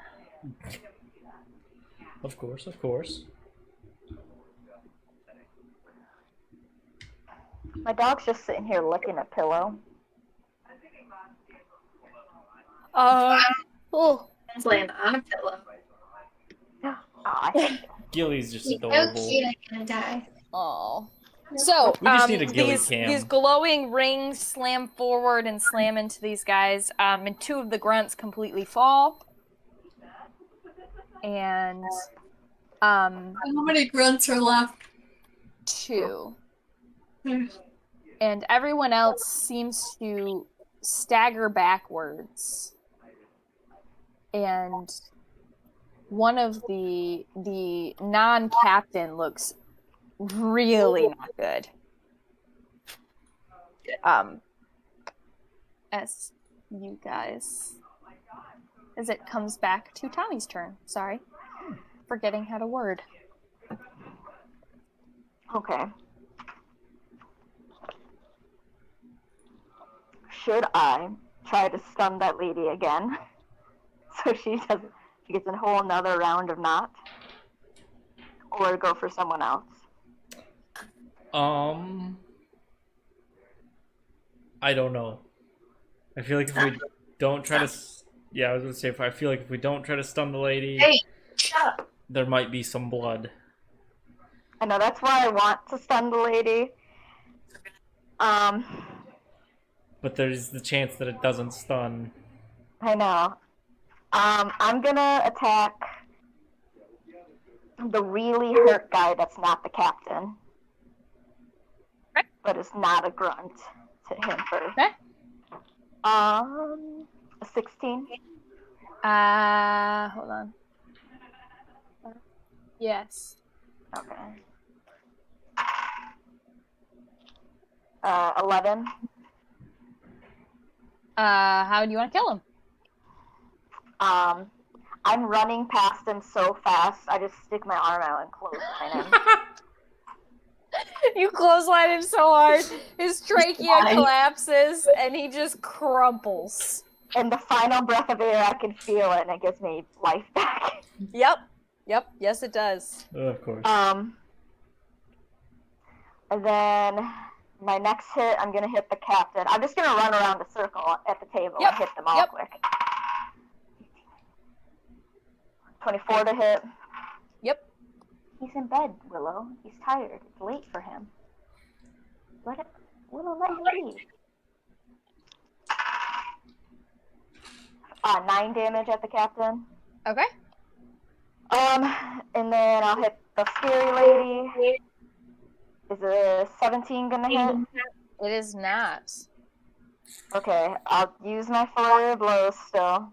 Of course, of course. My dog's just sitting here licking a pillow. Oh. It's laying on a pillow. I hate Gilly's just Oh, adorable. cute, I'm gonna die. Oh. So, We just need a ghillie these cam. glowing rings slam forward and slam into these guys, and 2 of the grunts completely fall. And How many grunts are left? 2. And everyone else seems to stagger backwards. And one of the non-captain looks really not good. As you guys, as it comes back to Tommy's turn. Sorry, forgetting how to word. Okay. Should I try to stun that lady again? So she gets a whole another round of not? Or go for someone else? I don't know. I feel like if we don't try to... Yeah, I was gonna say, I feel like if we don't try to stun the lady, Hey, shut up. there might be some blood. I know, that's why I want to stun the lady. But there's the chance that it doesn't stun. I know. I'm gonna attack the really hurt guy that's not the captain. but is not a grunt to him first. Okay. A 16. Hold on. Yes. Okay. 11. How do you want to kill him? I'm running past him so fast, I just stick my arm out and clothesline him. You clothesline him so hard, his trachea collapses, and he just crumples. And the final breath of air, I can feel it, and it gives me life back. Yep. Yes, it does. Of course. And then my next hit, I'm gonna hit the captain. I'm just gonna run around the circle at the table and hit them all quick. 24 to hit. Yep. He's in bed, Willow. He's tired. It's late for him. Willow, let him leave. 9 damage at the captain. Okay. And then I'll hit the scary lady. Is a 17 gonna hit? It is not. Okay, I'll use my flurry of blows still.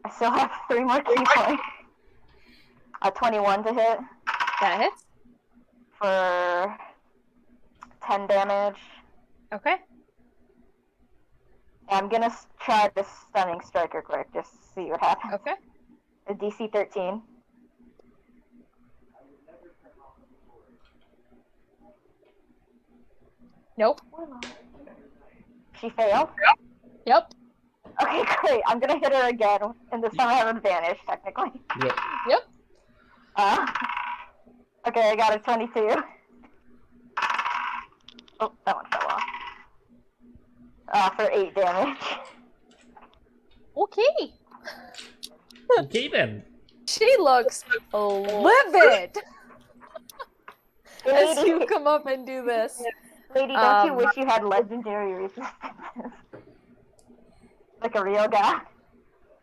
I still have 3 more key points. 21 to hit. That hits. For 10 damage. Okay. I'm gonna try this stunning striker quick, just to see what happens. Okay. A DC 13. Nope. She failed? Yep. Okay, great. I'm gonna hit her again, and this time I have advantage, technically. Yep. Okay, I got a 22. Oh, that one fell off. For 8 damage. Okay. Okay then. She looks livid as you come up and do this. Lady, don't you wish you had legendary resistances? Like a real guy?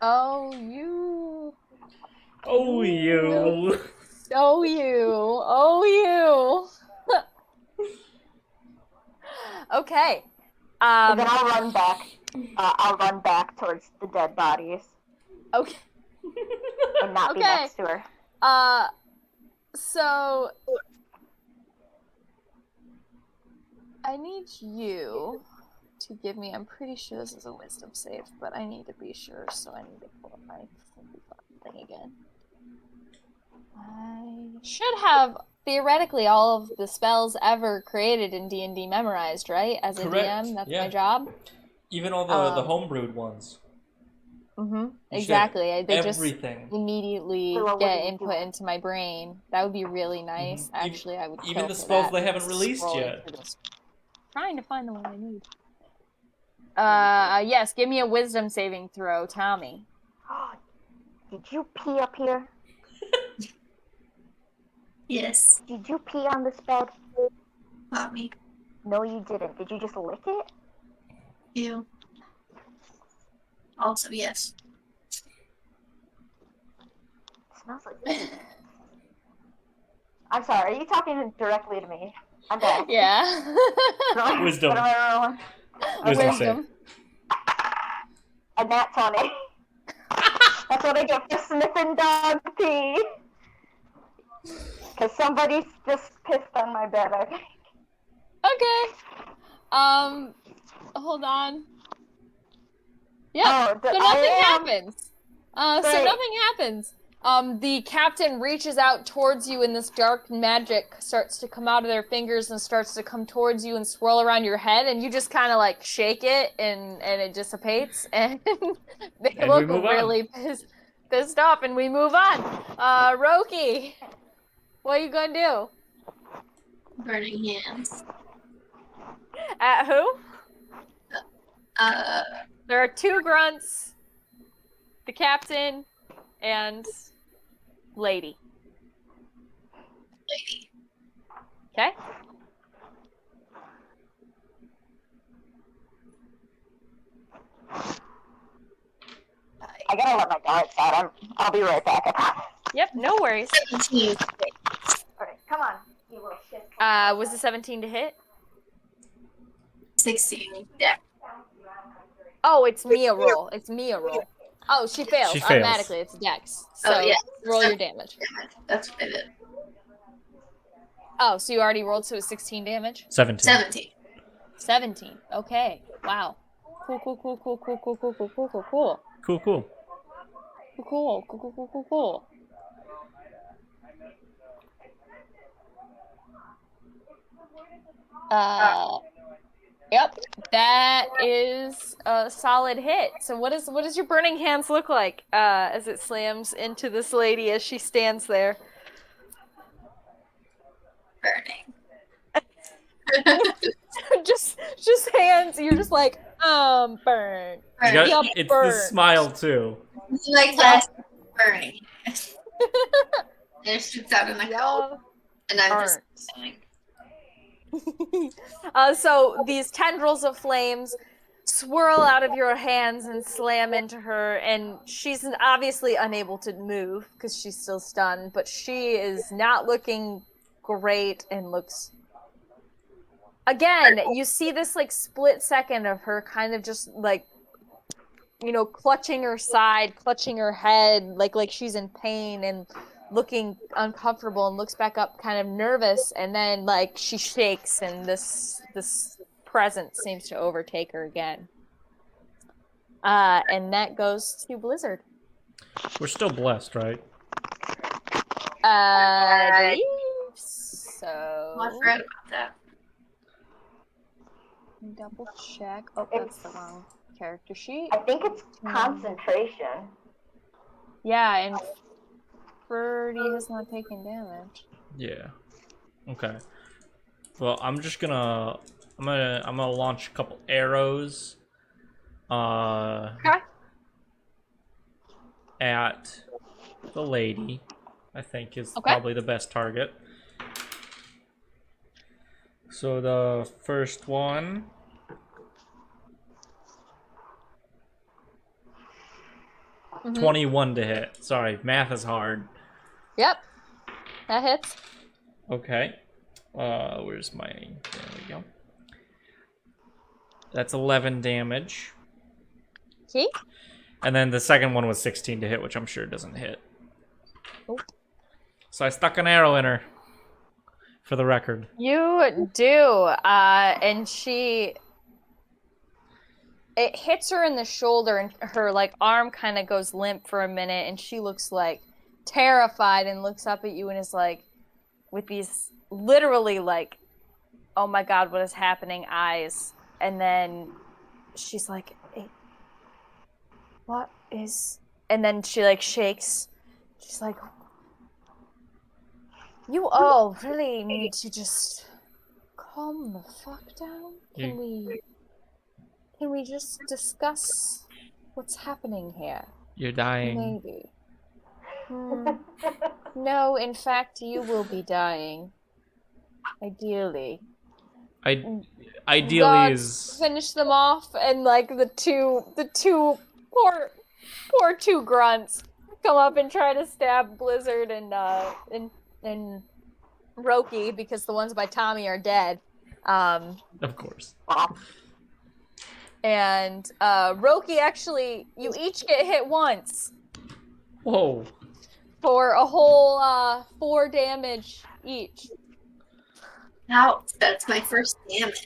Oh, you. Oh, you. Oh, you. Oh, you. Okay. And then I'll run back. I'll run back towards the dead bodies. Okay. And not be next to her. So I need you to give me, I'm pretty sure this is a wisdom save, but I need to be sure, so I need to pull up my thing again. I should have, theoretically, all of the spells ever created in D&D memorized, right? As a Correct. DM, that's Yeah. my job. Even all the homebrewed ones. Exactly. They everything. just immediately get input into my brain. That would be really nice. Actually, I would kill even the for spells that. they haven't released Scrolling yet. through this. Trying to find the one I need. Yes, give me a wisdom saving throw, Tommy. Did you pee up here? Yes. Did you pee on this bed? Not me. No, you didn't. Did you just lick it? You. Also, yes. It smells like I'm sorry, are you talking directly to me? I'm dead. Yeah. Wisdom. What am I rolling? Wisdom. A nat 20. That's what I get for sniffing dog pee. Because somebody's just pissed on my bed, I think. Okay. Hold on. Yeah. Oh, so nothing happens. So nothing happens. The captain reaches out towards you, and this dark magic starts to come out of their fingers and starts to come towards you and swirl around your head, and you just kind of like shake it, and it dissipates, and they look really pissed off, and we move on. Roki, what are you gonna do? Burning hands. At who? There are 2 grunts, the captain, and lady. Lady. Okay. I gotta let my darts out. I'll be right back. Yep, no worries. 17. Alright, come on, you little shit. Was the 17 to hit? 16. Yeah. Oh, it's Mia roll. It's Mia roll. Oh, she fails She fails. automatically. It's Dex. So Oh, yeah. roll your damage. That's what I did. Oh, so you already rolled, so it's 16 damage? 17. 17. 17. Okay. Wow. Cool, cool, cool, cool, cool, cool, cool, cool, cool, cool, cool. Cool, cool. Cool, cool, cool, cool, cool, cool. Yep, that is a solid hit. So what does your burning hands look like as it slams into this lady as she stands there? Burning. just hands. You're just like burn. You got- Yup, it's burn. the smile too. Like class burning. And it shoots out in the cold. Yup. And I'm Burnt. just saying. So these tendrils of flames swirl out of your hands and slam into her, and she's obviously unable to move because she's still stunned, but she is not looking great and looks... Again, you see this like split second of her kind of just like, you know, clutching her side, clutching her head, like she's in pain and looking uncomfortable, and looks back up kind of nervous, and then like she shakes and this presence seems to overtake her again. And that goes to Blizzard. We're still blessed, right? I believe so. I forgot about that. Double check. Oh, that's the wrong character sheet. I think it's concentration. Yeah, and Birdie has not taken damage. Yeah. Okay. Well, I'm gonna launch a couple arrows. Okay. At the lady, I think is Okay. probably the best target. So the first one. Mm-hmm. 21 to hit. Sorry, math is hard. Yep. That hits. Okay. Where's my... There we go. That's 11 damage. Okay. And then the second one was 16 to hit, which I'm sure doesn't hit. Nope. So I stuck an arrow in her. For the record. You do. And it hits her in the shoulder, and her like arm kind of goes limp for a minute, and she looks like terrified and looks up at you and is like, with these literally like, oh my god, what is happening eyes. And then she's like, hey, what is... And then she like shakes. She's like, you all really need to just calm the fuck down. Can we just discuss what's happening here? You're dying. Maybe. No, in fact, you will be dying. Ideally. Ideally Gods finish them off, and like the two poor two grunts come up and try to stab Blizzard and Roki, because the ones by Tommy are dead. Of course. And Roki, actually, you each get hit once Whoa. for a whole 4 damage each. Now, that's my first damage.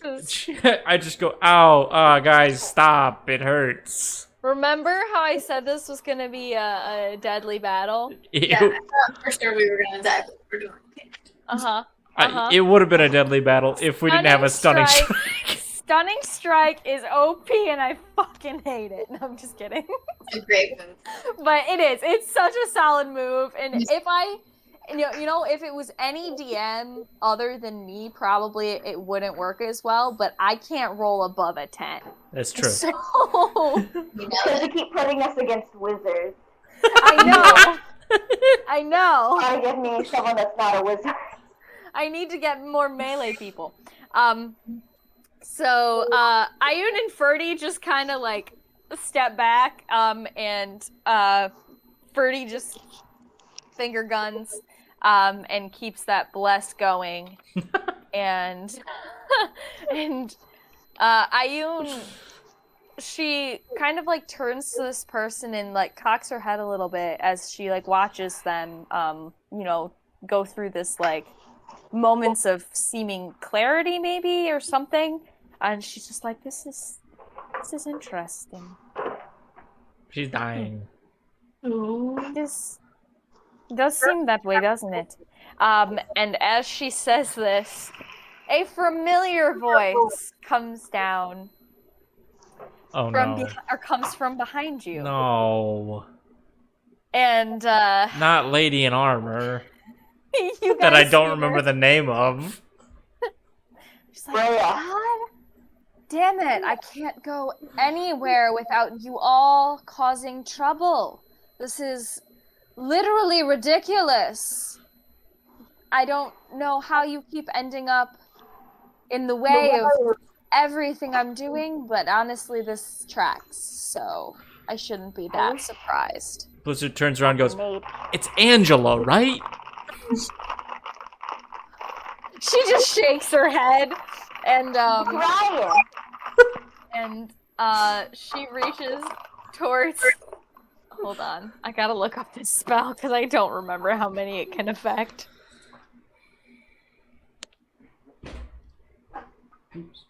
I just go, ow, guys, stop, it hurts. Remember how I said this was going to be a deadly battle? Yeah, I thought for sure we were gonna die, but we're doing okay. Uh-huh. It would have been a deadly battle if we didn't have a stunning strike. Stunning strike is OP, and I fucking hate it. No, I'm just kidding. It's a great move. But it is. It's such a solid move, and if if it was any DM other than me, probably it wouldn't work as well, but I can't roll above a 10. That's true. So, Because you keep putting us against wizards. I know. Try to give me someone that's not a wizard. I need to get more melee people. So Ayun and Ferdy just kind of like step back, and Ferdy just finger guns and keeps that bless going. and and Ayun, she kind of like turns to this person and like cocks her head a little bit as she like watches them, go through this like moments of seeming clarity maybe or something, and she's just like, this is interesting. She's dying. This does seem that way, doesn't it? And as she says this, a familiar voice comes down Oh no. comes from behind you. No. And Not Lady in Armor. you That I guys don't hear- remember the name of. She's like, God damn it, I can't go anywhere without you all causing trouble. This is literally ridiculous. I don't know how you keep ending up in the way of everything I'm doing, but honestly, this tracks, so I shouldn't be that surprised. Blizzard turns around and goes, it's Angela, right? She just shakes her head, and Ryan. and she reaches towards. Hold on, I gotta look up this spell because I don't remember how many it can affect. Oops.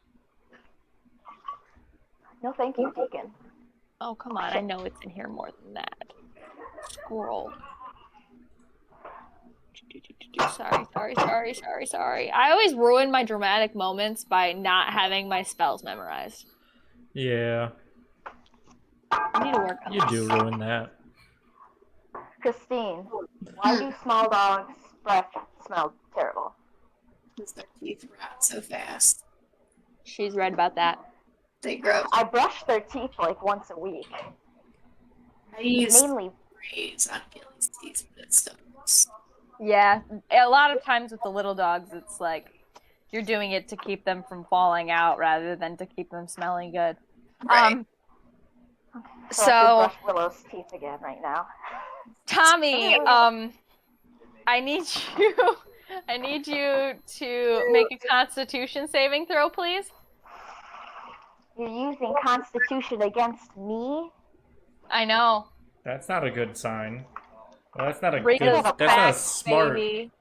No, thank you, Deacon. Oh, come on, I know it's in here more than that. Scroll. Sorry. I always ruin my dramatic moments by not having my spells memorized. Yeah. I need to work on You this. do ruin that. Christine, why do small dogs' breath smell terrible? Because their teeth rot so fast. She's right about that. They grow. I brush their teeth like once a week. I use Mainly, sprays on Gilly's teeth, but it's still gross. Yeah, a lot of times with the little dogs, it's like you're doing it to keep them from falling out rather than to keep them smelling good. Right. so I have to brush Willow's teeth again right now. Tommy, I need you to make a Constitution saving throw, please. You're using Constitution against me? I know. That's not a good sign. Well, that's not a Rita's good. That's not a back, smart. baby.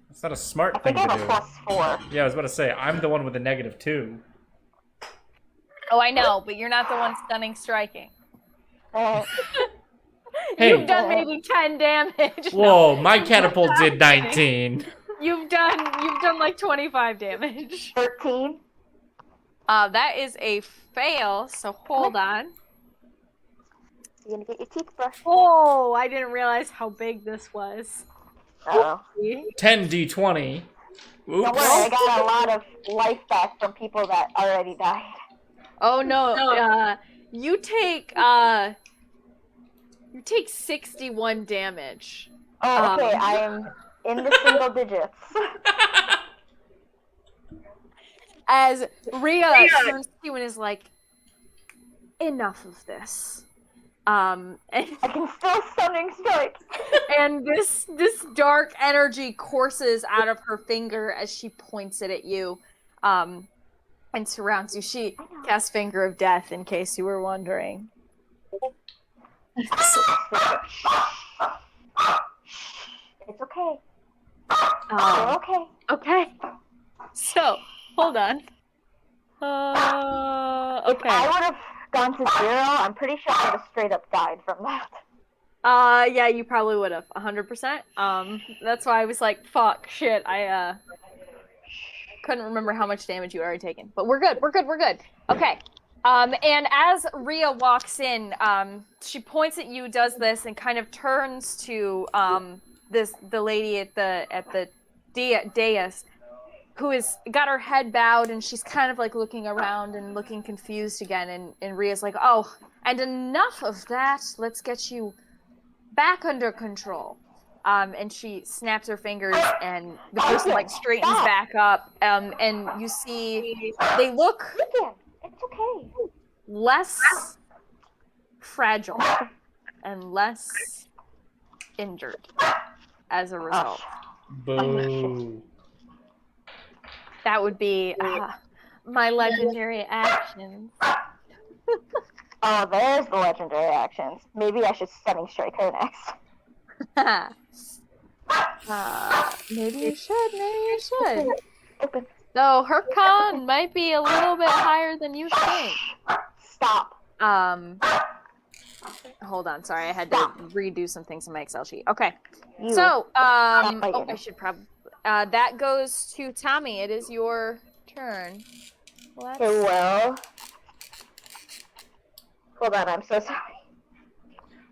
That's not a smart I thing think I to have do. a +4. Yeah, I was about to say I'm the one with the -2. Oh, I know, but you're not the one stunning striking. Uh, Hey. You've done maybe 10 damage. Whoa, my catapult did 19. You've done like 25 damage. 13. That is a fail, so hold on. You're gonna get your teeth brushed. Oh, I didn't realize how big this was. Uh-oh. 10d20. Don't Oops. worry, I got a lot of life back from people that already died. Oh no, you take 61 damage. Oh, okay, I am in the single digits. As Rhea turns to you and is like, enough of this. And I can still stunning strike. and this dark energy courses out of her finger as she points it at you, and surrounds you. She casts Finger of Death, in case you were wondering. It's okay. We're okay. Okay. So, hold on. Okay. I would have gone to 0. I'm pretty sure I would have straight up died from that. Yeah, you probably would have, 100%. That's why I was like, fuck, shit, I, couldn't remember how much damage you already taken. But we're good. Okay. And as Rhea walks in, she points at you, does this, and kind of turns to, the lady at the dais, who has got her head bowed, and she's kind of like looking around and looking confused again, and Rhea's like, oh, and enough of that, let's get you back under control. And she snaps her fingers, and the person like straightens back up, and you see they look It's okay. less fragile and less injured as a result. Boo. That would be my legendary actions. Oh, there's the legendary actions. Maybe I should Stunning Strike her next. Maybe you should. Maybe you should. Open. Though her con might be a little bit higher than you think. Stop. Hold on. Sorry, I had to redo some things in my Excel sheet. Okay. You. So, my I goodness. should probably. That goes to Tommy. It is your turn. Okay, well. Hold on, I'm so sorry.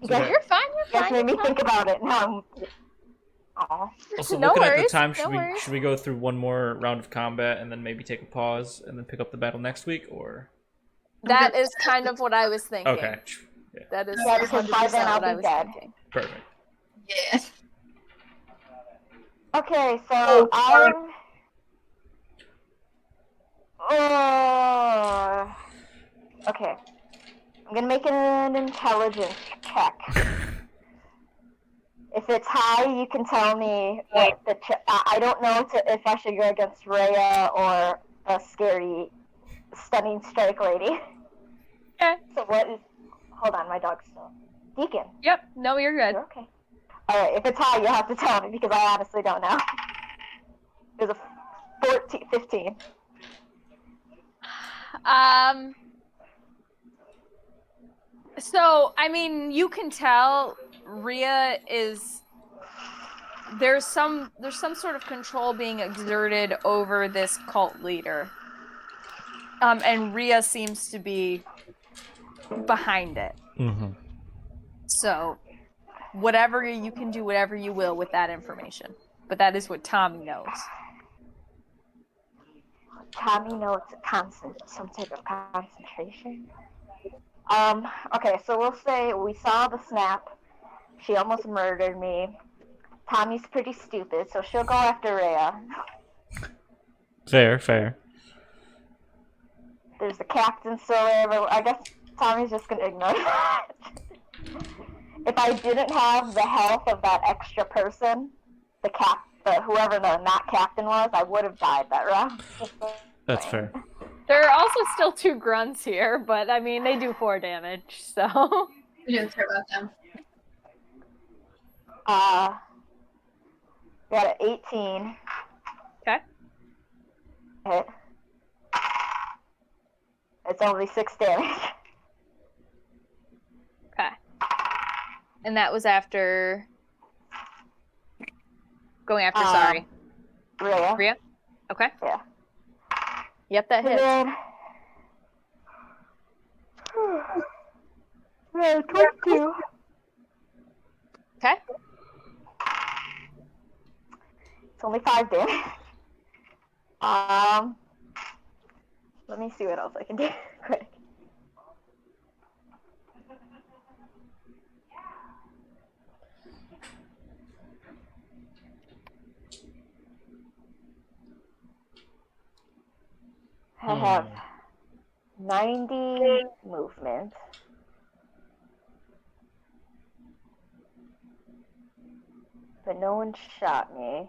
It's okay. You're fine. You You're guys fine. made me you're think about it. Now I'm. Also, No looking at the worries, time, no worries. should we go through one more round of combat and then maybe take a pause and then pick up the battle next week, or? That is kind of what I was thinking. Okay. Yeah. That is Yeah, because 100% by then I'll what I be was dead. thinking. Perfect. Yeah. Okay, so I'm. Okay. I'm gonna make an intelligence check. If it's high, you can tell me what the I don't know if I should go against Rhea or a scary Stunning Strike lady. Okay. So what is... Hold on, my dog's still... Deacon. Yep. No, you're good. You're okay. Alright, if it's high, you'll have to tell me because I honestly don't know. It was a 15. So, I mean, you can tell Rhea is... There's some sort of control being exerted over this cult leader. And Rhea seems to be behind it. Mm-hmm. So, whatever you can do, whatever you will with that information. But that is what Tommy knows. Tommy knows some type of concentration. Okay, so we'll say we saw the snap. She almost murdered me. Tommy's pretty stupid, so she'll go after Rhea. Fair. There's the captain still there, but I guess Tommy's just gonna ignore that. If I didn't have the health of that extra person, whoever the not captain was, I would have died that round. That's fair. There are also still 2 grunts here, but I mean, they do 4 damage, so... We didn't care about them. Got an 18. Okay. Hit. It's only 6 damage. Okay. And that was after... Going after, sorry. Rhea. Okay. Yeah. Yep, that And hits. then... Yeah, 22. Okay. It's only 5 damage. Let me see what else I can do quick. I have 90 movement. But no one shot me.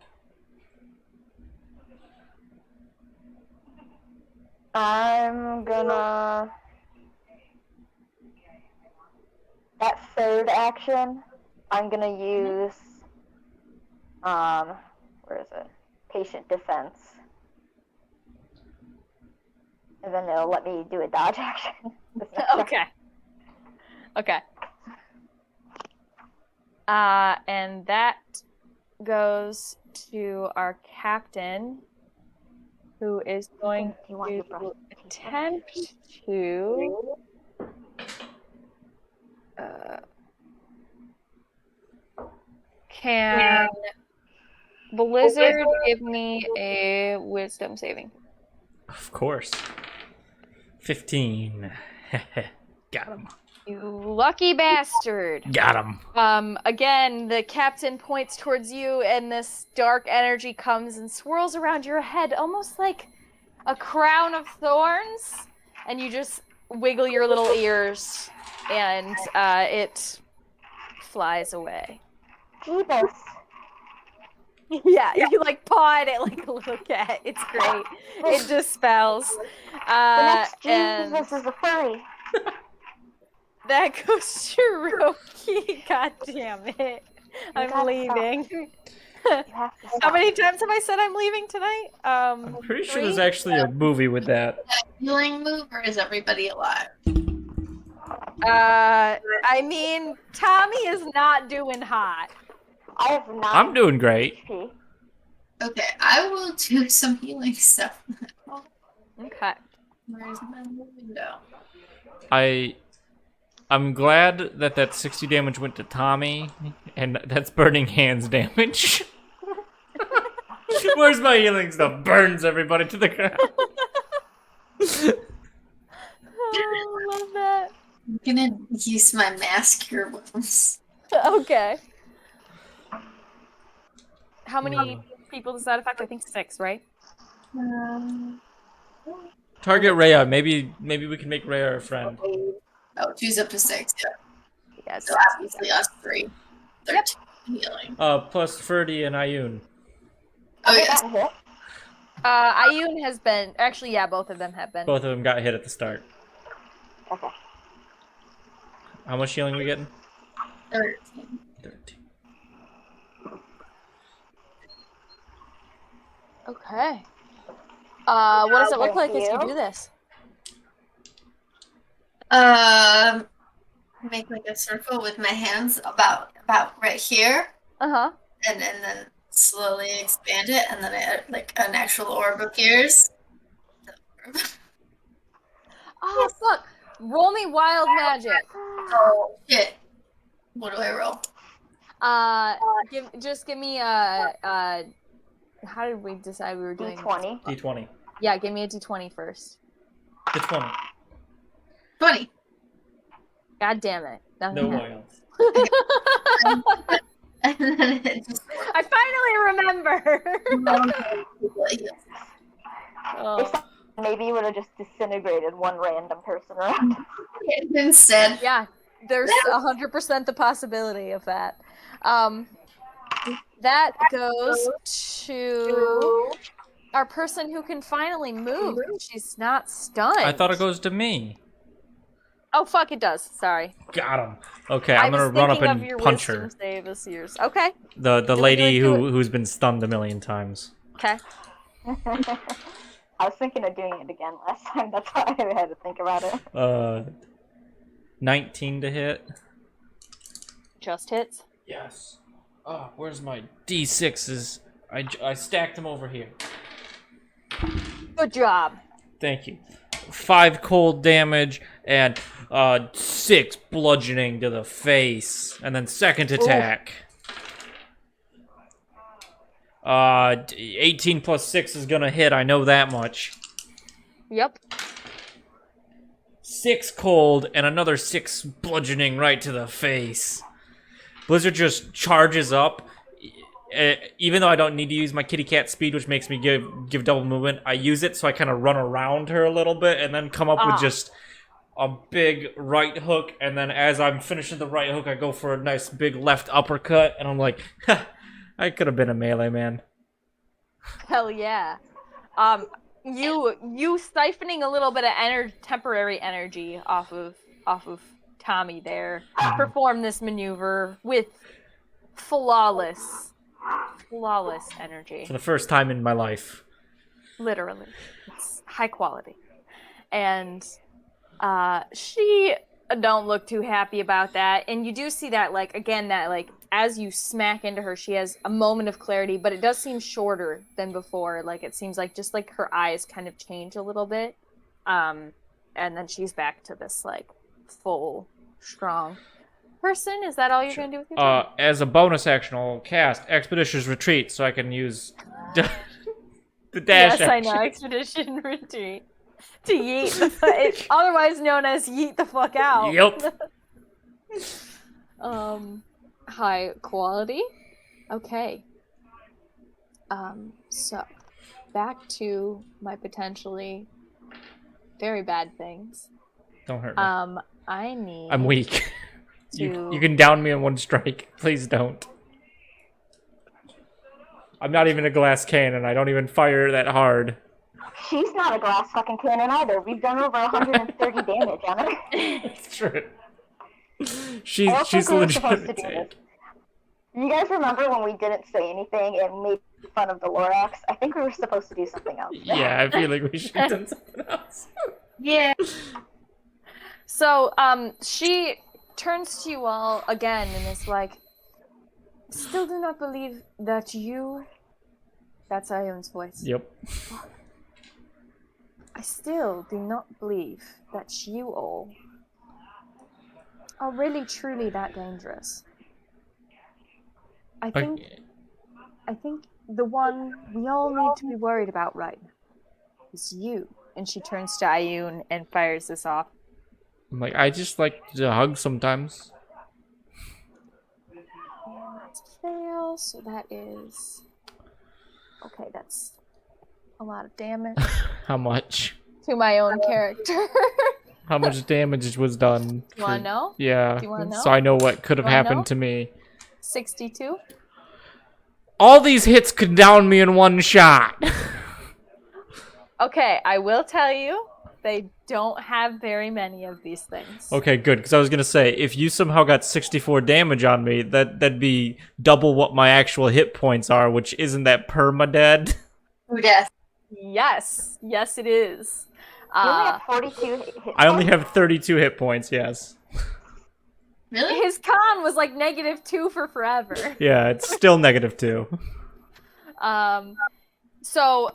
I'm gonna... That third action, I'm gonna use... Where is it? Patient defense. And then it'll let me do a dodge action. Okay. Okay. And that goes to our captain, who is going to attempt to can Blizzard give me a wisdom saving? Of course. 15. Got him. You lucky bastard. Got him. Again, the captain points towards you, and this dark energy comes and swirls around your head, almost like a crown of thorns. And you just wiggle your little ears, and it flies away. Jeebus. Yeah, you like paw at it like a little cat. It's great. It dispels. The next And Jesus is a furry. that goes to Roki. God damn it. I'm gotta leaving. You have to stop. How many times have I said I'm leaving tonight? I'm pretty sure there's 3? actually a movie with that. Healing move, or is everybody alive? I mean, Tommy is not doing hot. I have 9 I'm doing great. HP. Okay, I will do some healing stuff. Okay. Where's my window? I'm glad that 60 damage went to Tommy, and that's burning hands damage. Where's my healing stuff? Burns everybody to the ground. Oh, I love that. I'm gonna use my mass cure wounds. Okay. How many people does that affect? I think 6, right? Target Rhea. Maybe we can make Rhea our friend. Oh, 2's up to 6, yeah. Yes. So obviously us 3. 13 healing. Plus Ferdy and Ayun. Oh, yes. That hit. Ayun has been actually, yeah, both of them have been. Both of them got hit at the start. Okay. How much healing we getting? 13. 13. Okay. What does it look like Thank as you you. do this? Make like a circle with my hands about right here, Uh-huh. and then slowly expand it, and then it, like an actual orb appears. Oh, fuck. Roll me wild magic. Oh shit! What do I roll? Give me a how did we decide we were doing this? D20. D20. Yeah, give me a d20 first. D20. 20. God damn it. Nothing No happened. oils. And then it just I finally remember. Oh. Maybe you would have just disintegrated one random person around. instead. Yeah, there's 100% the possibility of that. That goes to our person who can finally move. She's not stunned. I thought it goes to me. Oh, fuck, it does. Sorry. Got him. Okay, I I'm gonna was run up thinking and of your punch wisdom her. save as yours. Okay. The Do lady it, do it. who's been stunned a million times. Okay. I was thinking of doing it again last time. That's why I had to think about it. 19 to hit. Just hits. Yes. Oh, where's my D6s? I stacked them over here. Good job. Thank you. 5 cold damage and 6 bludgeoning to the face, and then second attack. 18 plus 6 is gonna hit. I know that much. Yep. 6 cold and another 6 bludgeoning right to the face. Blizzard just charges up. Even though I don't need to use my kitty cat speed, which makes me give double movement, I use it so I kind of run around her a little bit and then come up with just a big right hook. And then as I'm finishing the right hook, I go for a nice big left uppercut. And I'm like, ha, I could have been a melee man. Hell yeah. You siphoning a little bit of temporary energy off of Tommy there. Perform this maneuver with flawless energy. For the first time in my life. Literally. It's high quality. And she don't look too happy about that. And you do see that, like, again, that, like, as you smack into her, she has a moment of clarity, but it does seem shorter than before. Like, it seems like just, like, her eyes kind of change a little bit. And then she's back to this, like, full, strong person. Is that all you're going to do with your turn? As a bonus action, I'll cast Expeditious Retreat so I can use the dash Yes, I action. know. Expedition retreat. To yeet the it's otherwise known as yeet the fuck out. Yep. High quality. Okay. So back to my potentially very bad things. Don't hurt me. I need I'm weak. to You can down me in one strike. Please don't. I'm not even a glass cannon. I don't even fire that hard. She's not a glass fucking cannon either. We've done over 130 damage on her. It's true. I She's don't think we were supposed to legitimate. do this. You guys remember when we didn't say anything and made fun of the Lorax? I think we were supposed to do something else. Yeah, I feel like we should have done something else. Yeah. So, she turns to you all again and is like, still do not believe that you... That's Ion's voice. Yep. I still do not believe that you all are really truly that dangerous. I think the one we all need to be worried about right now is you. And she turns to Ioun and fires this off. I'm like, I just like to hug sometimes. That's a fail, so that is... Okay, that's a lot of damage How much? to my own character. How much damage was done? You wanna know? Yeah. Do you wanna know? So I know what could have You wanna happened know? to me. 62? All these hits could down me in one shot. Okay, I will tell you, they don't have very many of these things. Okay, good. Because I was gonna say, if you somehow got 64 damage on me, that'd be double what my actual hit points are, which isn't that perma-dead? Who death? Yes, yes it is. You only have 42 hit I only points? have 32 hit points. Yes. Really? His con was like -2 for forever. Yeah, it's still -2. So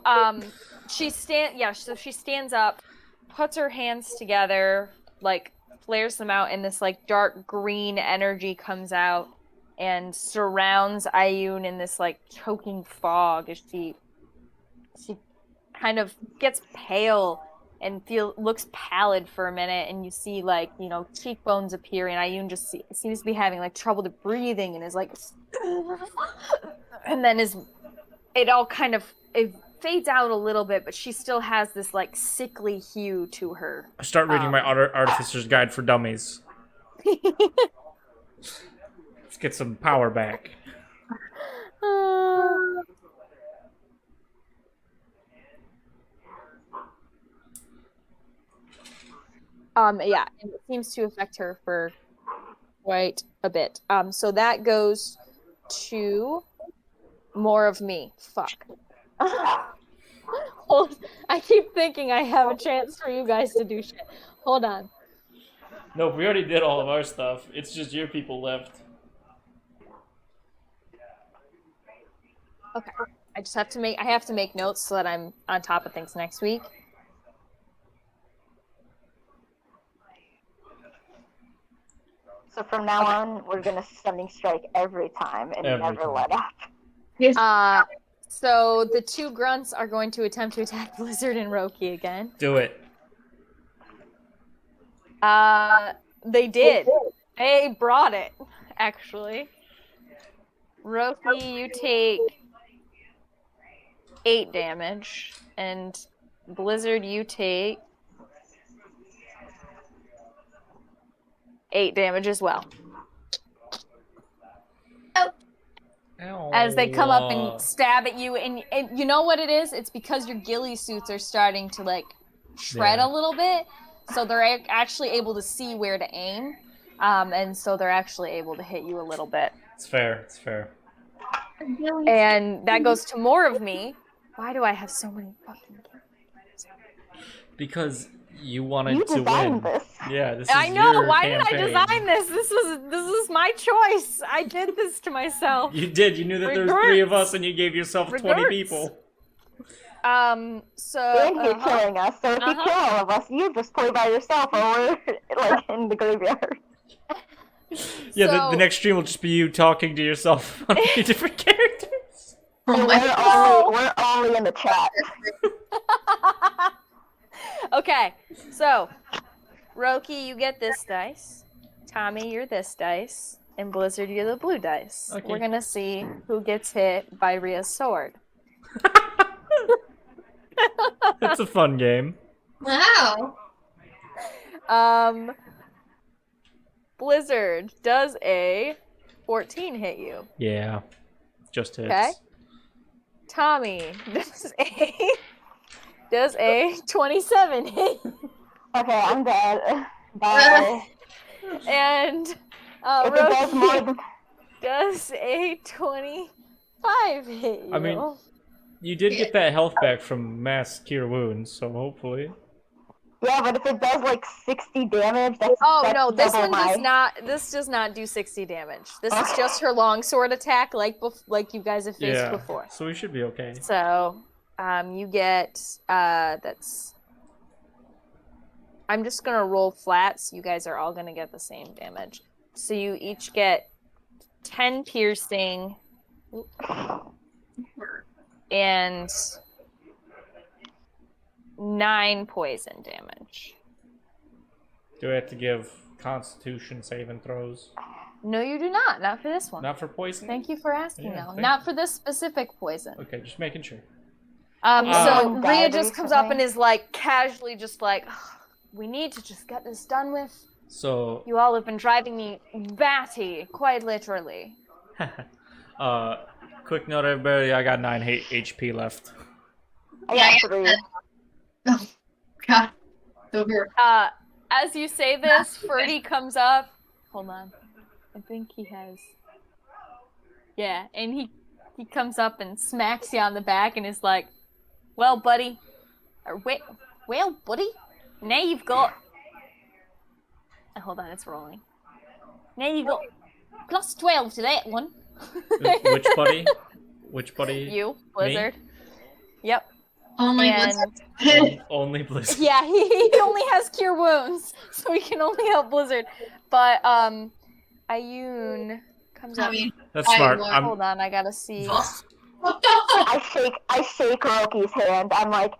she stands up, puts her hands together, like flares them out, and this like dark green energy comes out and surrounds Ioun in this like choking fog as she kind of gets pale and looks pallid for a minute, and you see like, you know, cheekbones appear, and Ioun just seems to be having like trouble to breathing and is like and then it all kind of fades out a little bit, but she still has this like sickly hue to her. I start reading my Artificer's Guide for Dummies. Let's get some power back. Yeah, and it seems to affect her for quite a bit. So that goes to more of me. Fuck. I keep thinking I have a chance for you guys to do shit. Hold on. No, we already did all of our stuff. It's just your people left. Okay. I have to make notes so that I'm on top of things next week. So from now on, we're gonna stunning strike every time and Every never time. let up. So the two grunts are going to attempt to attack Blizzard and Roki again. Do it. They did. They brought it, actually. Roki, you take 8 damage, and Blizzard, you take 8 damage as well. Ow. As they come up and stab at you, and you know what it is? It's because your ghillie suits are starting to like shred Yeah. a little bit, so they're actually able to see where to aim, and so they're actually able to hit you a little bit. It's fair. It's fair. And that goes to more of me. Why do I have so many fucking characters? Because you wanted You to win. designed this. Yeah, this is I know. your Why campaign. did I design this? This was my choice. I did this to myself. You did. You knew that there was 3 of us, and you gave yourself 20 Regrets. people. So And you're killing us, so if you kill all of us, you just play by yourself or like in the graveyard. Yeah, So- the next stream will just be you talking to yourself on 3 different characters. And we're only in the chat. Okay, so Roki, you get this dice. Tommy, you're this dice. And Blizzard, you're the blue dice. Okay. We're gonna see who gets hit by Rhea's sword. It's a fun game. Wow. Blizzard, does a 14 hit you? Yeah. Just hits. Okay. Tommy, does a 27 hit? Okay, I'm dead. Bye. And If it does more Roki, than... does a 25 hit you? I mean, you did get that health back from mass cure wounds, so hopefully. Yeah, but if it does like 60 damage, that's no, this double one does my... not. This does not do 60 damage. This is just her longsword attack, like you guys have faced before. So we should be okay. So, you get that's. I'm just gonna roll flat, so you guys are all gonna get the same damage. So you each get 10 piercing and 9 poison damage. Do I have to give Constitution saving throws? No, you do not. Not for this one. Not for poison? Thank you for asking, Yeah, though. thank Not you. for this specific poison. Okay, just making sure. So Rhea died just comes up and recently? is like, casually just like, we need to just get this done with. So, You all have been driving me batty, quite literally. quick note, everybody, I got 9 HP left. I got 3. Oh, God. Over. As you say this, Ferdy comes up. Hold on. I think he has. Yeah, and he comes up and smacks you on the back and is like, well, buddy. Or, well, buddy. Now you've got. Hold on, it's rolling. Now you've got plus 12 to that one. Which buddy? Which buddy? You, Blizzard. Yep. Only And Only Blizzard. yeah, he only has cure wounds, so he can only help Blizzard. But Ayun comes up. That's smart. Hold on, I gotta see. I shake Roki's hand. I'm like,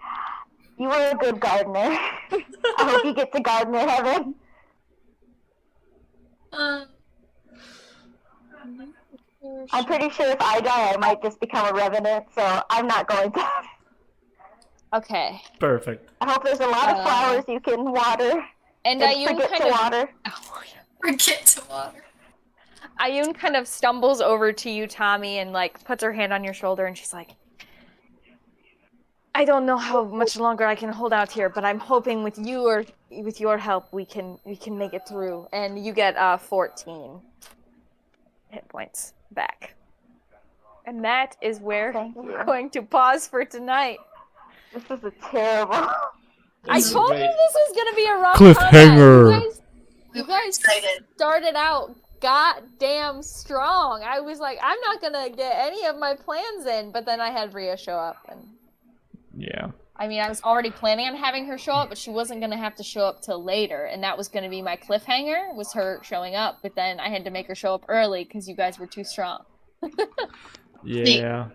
you were a good gardener. I hope you get to gardener heaven. I'm pretty sure if I die, I might just become a revenant, so I'm not going to. Okay. Perfect. I hope there's a lot of flowers you can water. And And Ayun forget kind to of water. Forget to water. Ayun kind of stumbles over to you, Tommy, and like puts her hand on your shoulder, and she's like, I don't know how much longer I can hold out here, but I'm hoping with your help we can make it through. And you get 14 hit points back. And that is where Thank you. we're going to pause for tonight. This is a terrible. I told you this was gonna be a rough Cliffhanger. combat. You guys excited. started out goddamn strong. I was like, I'm not gonna get any of my plans in, but then I had Rhea show up, and Yeah. I mean, I was already planning on having her show up, but she wasn't gonna have to show up till later, and that was gonna be my cliffhanger, was her showing up. But then I had to make her show up early because you guys were too strong. Yeah.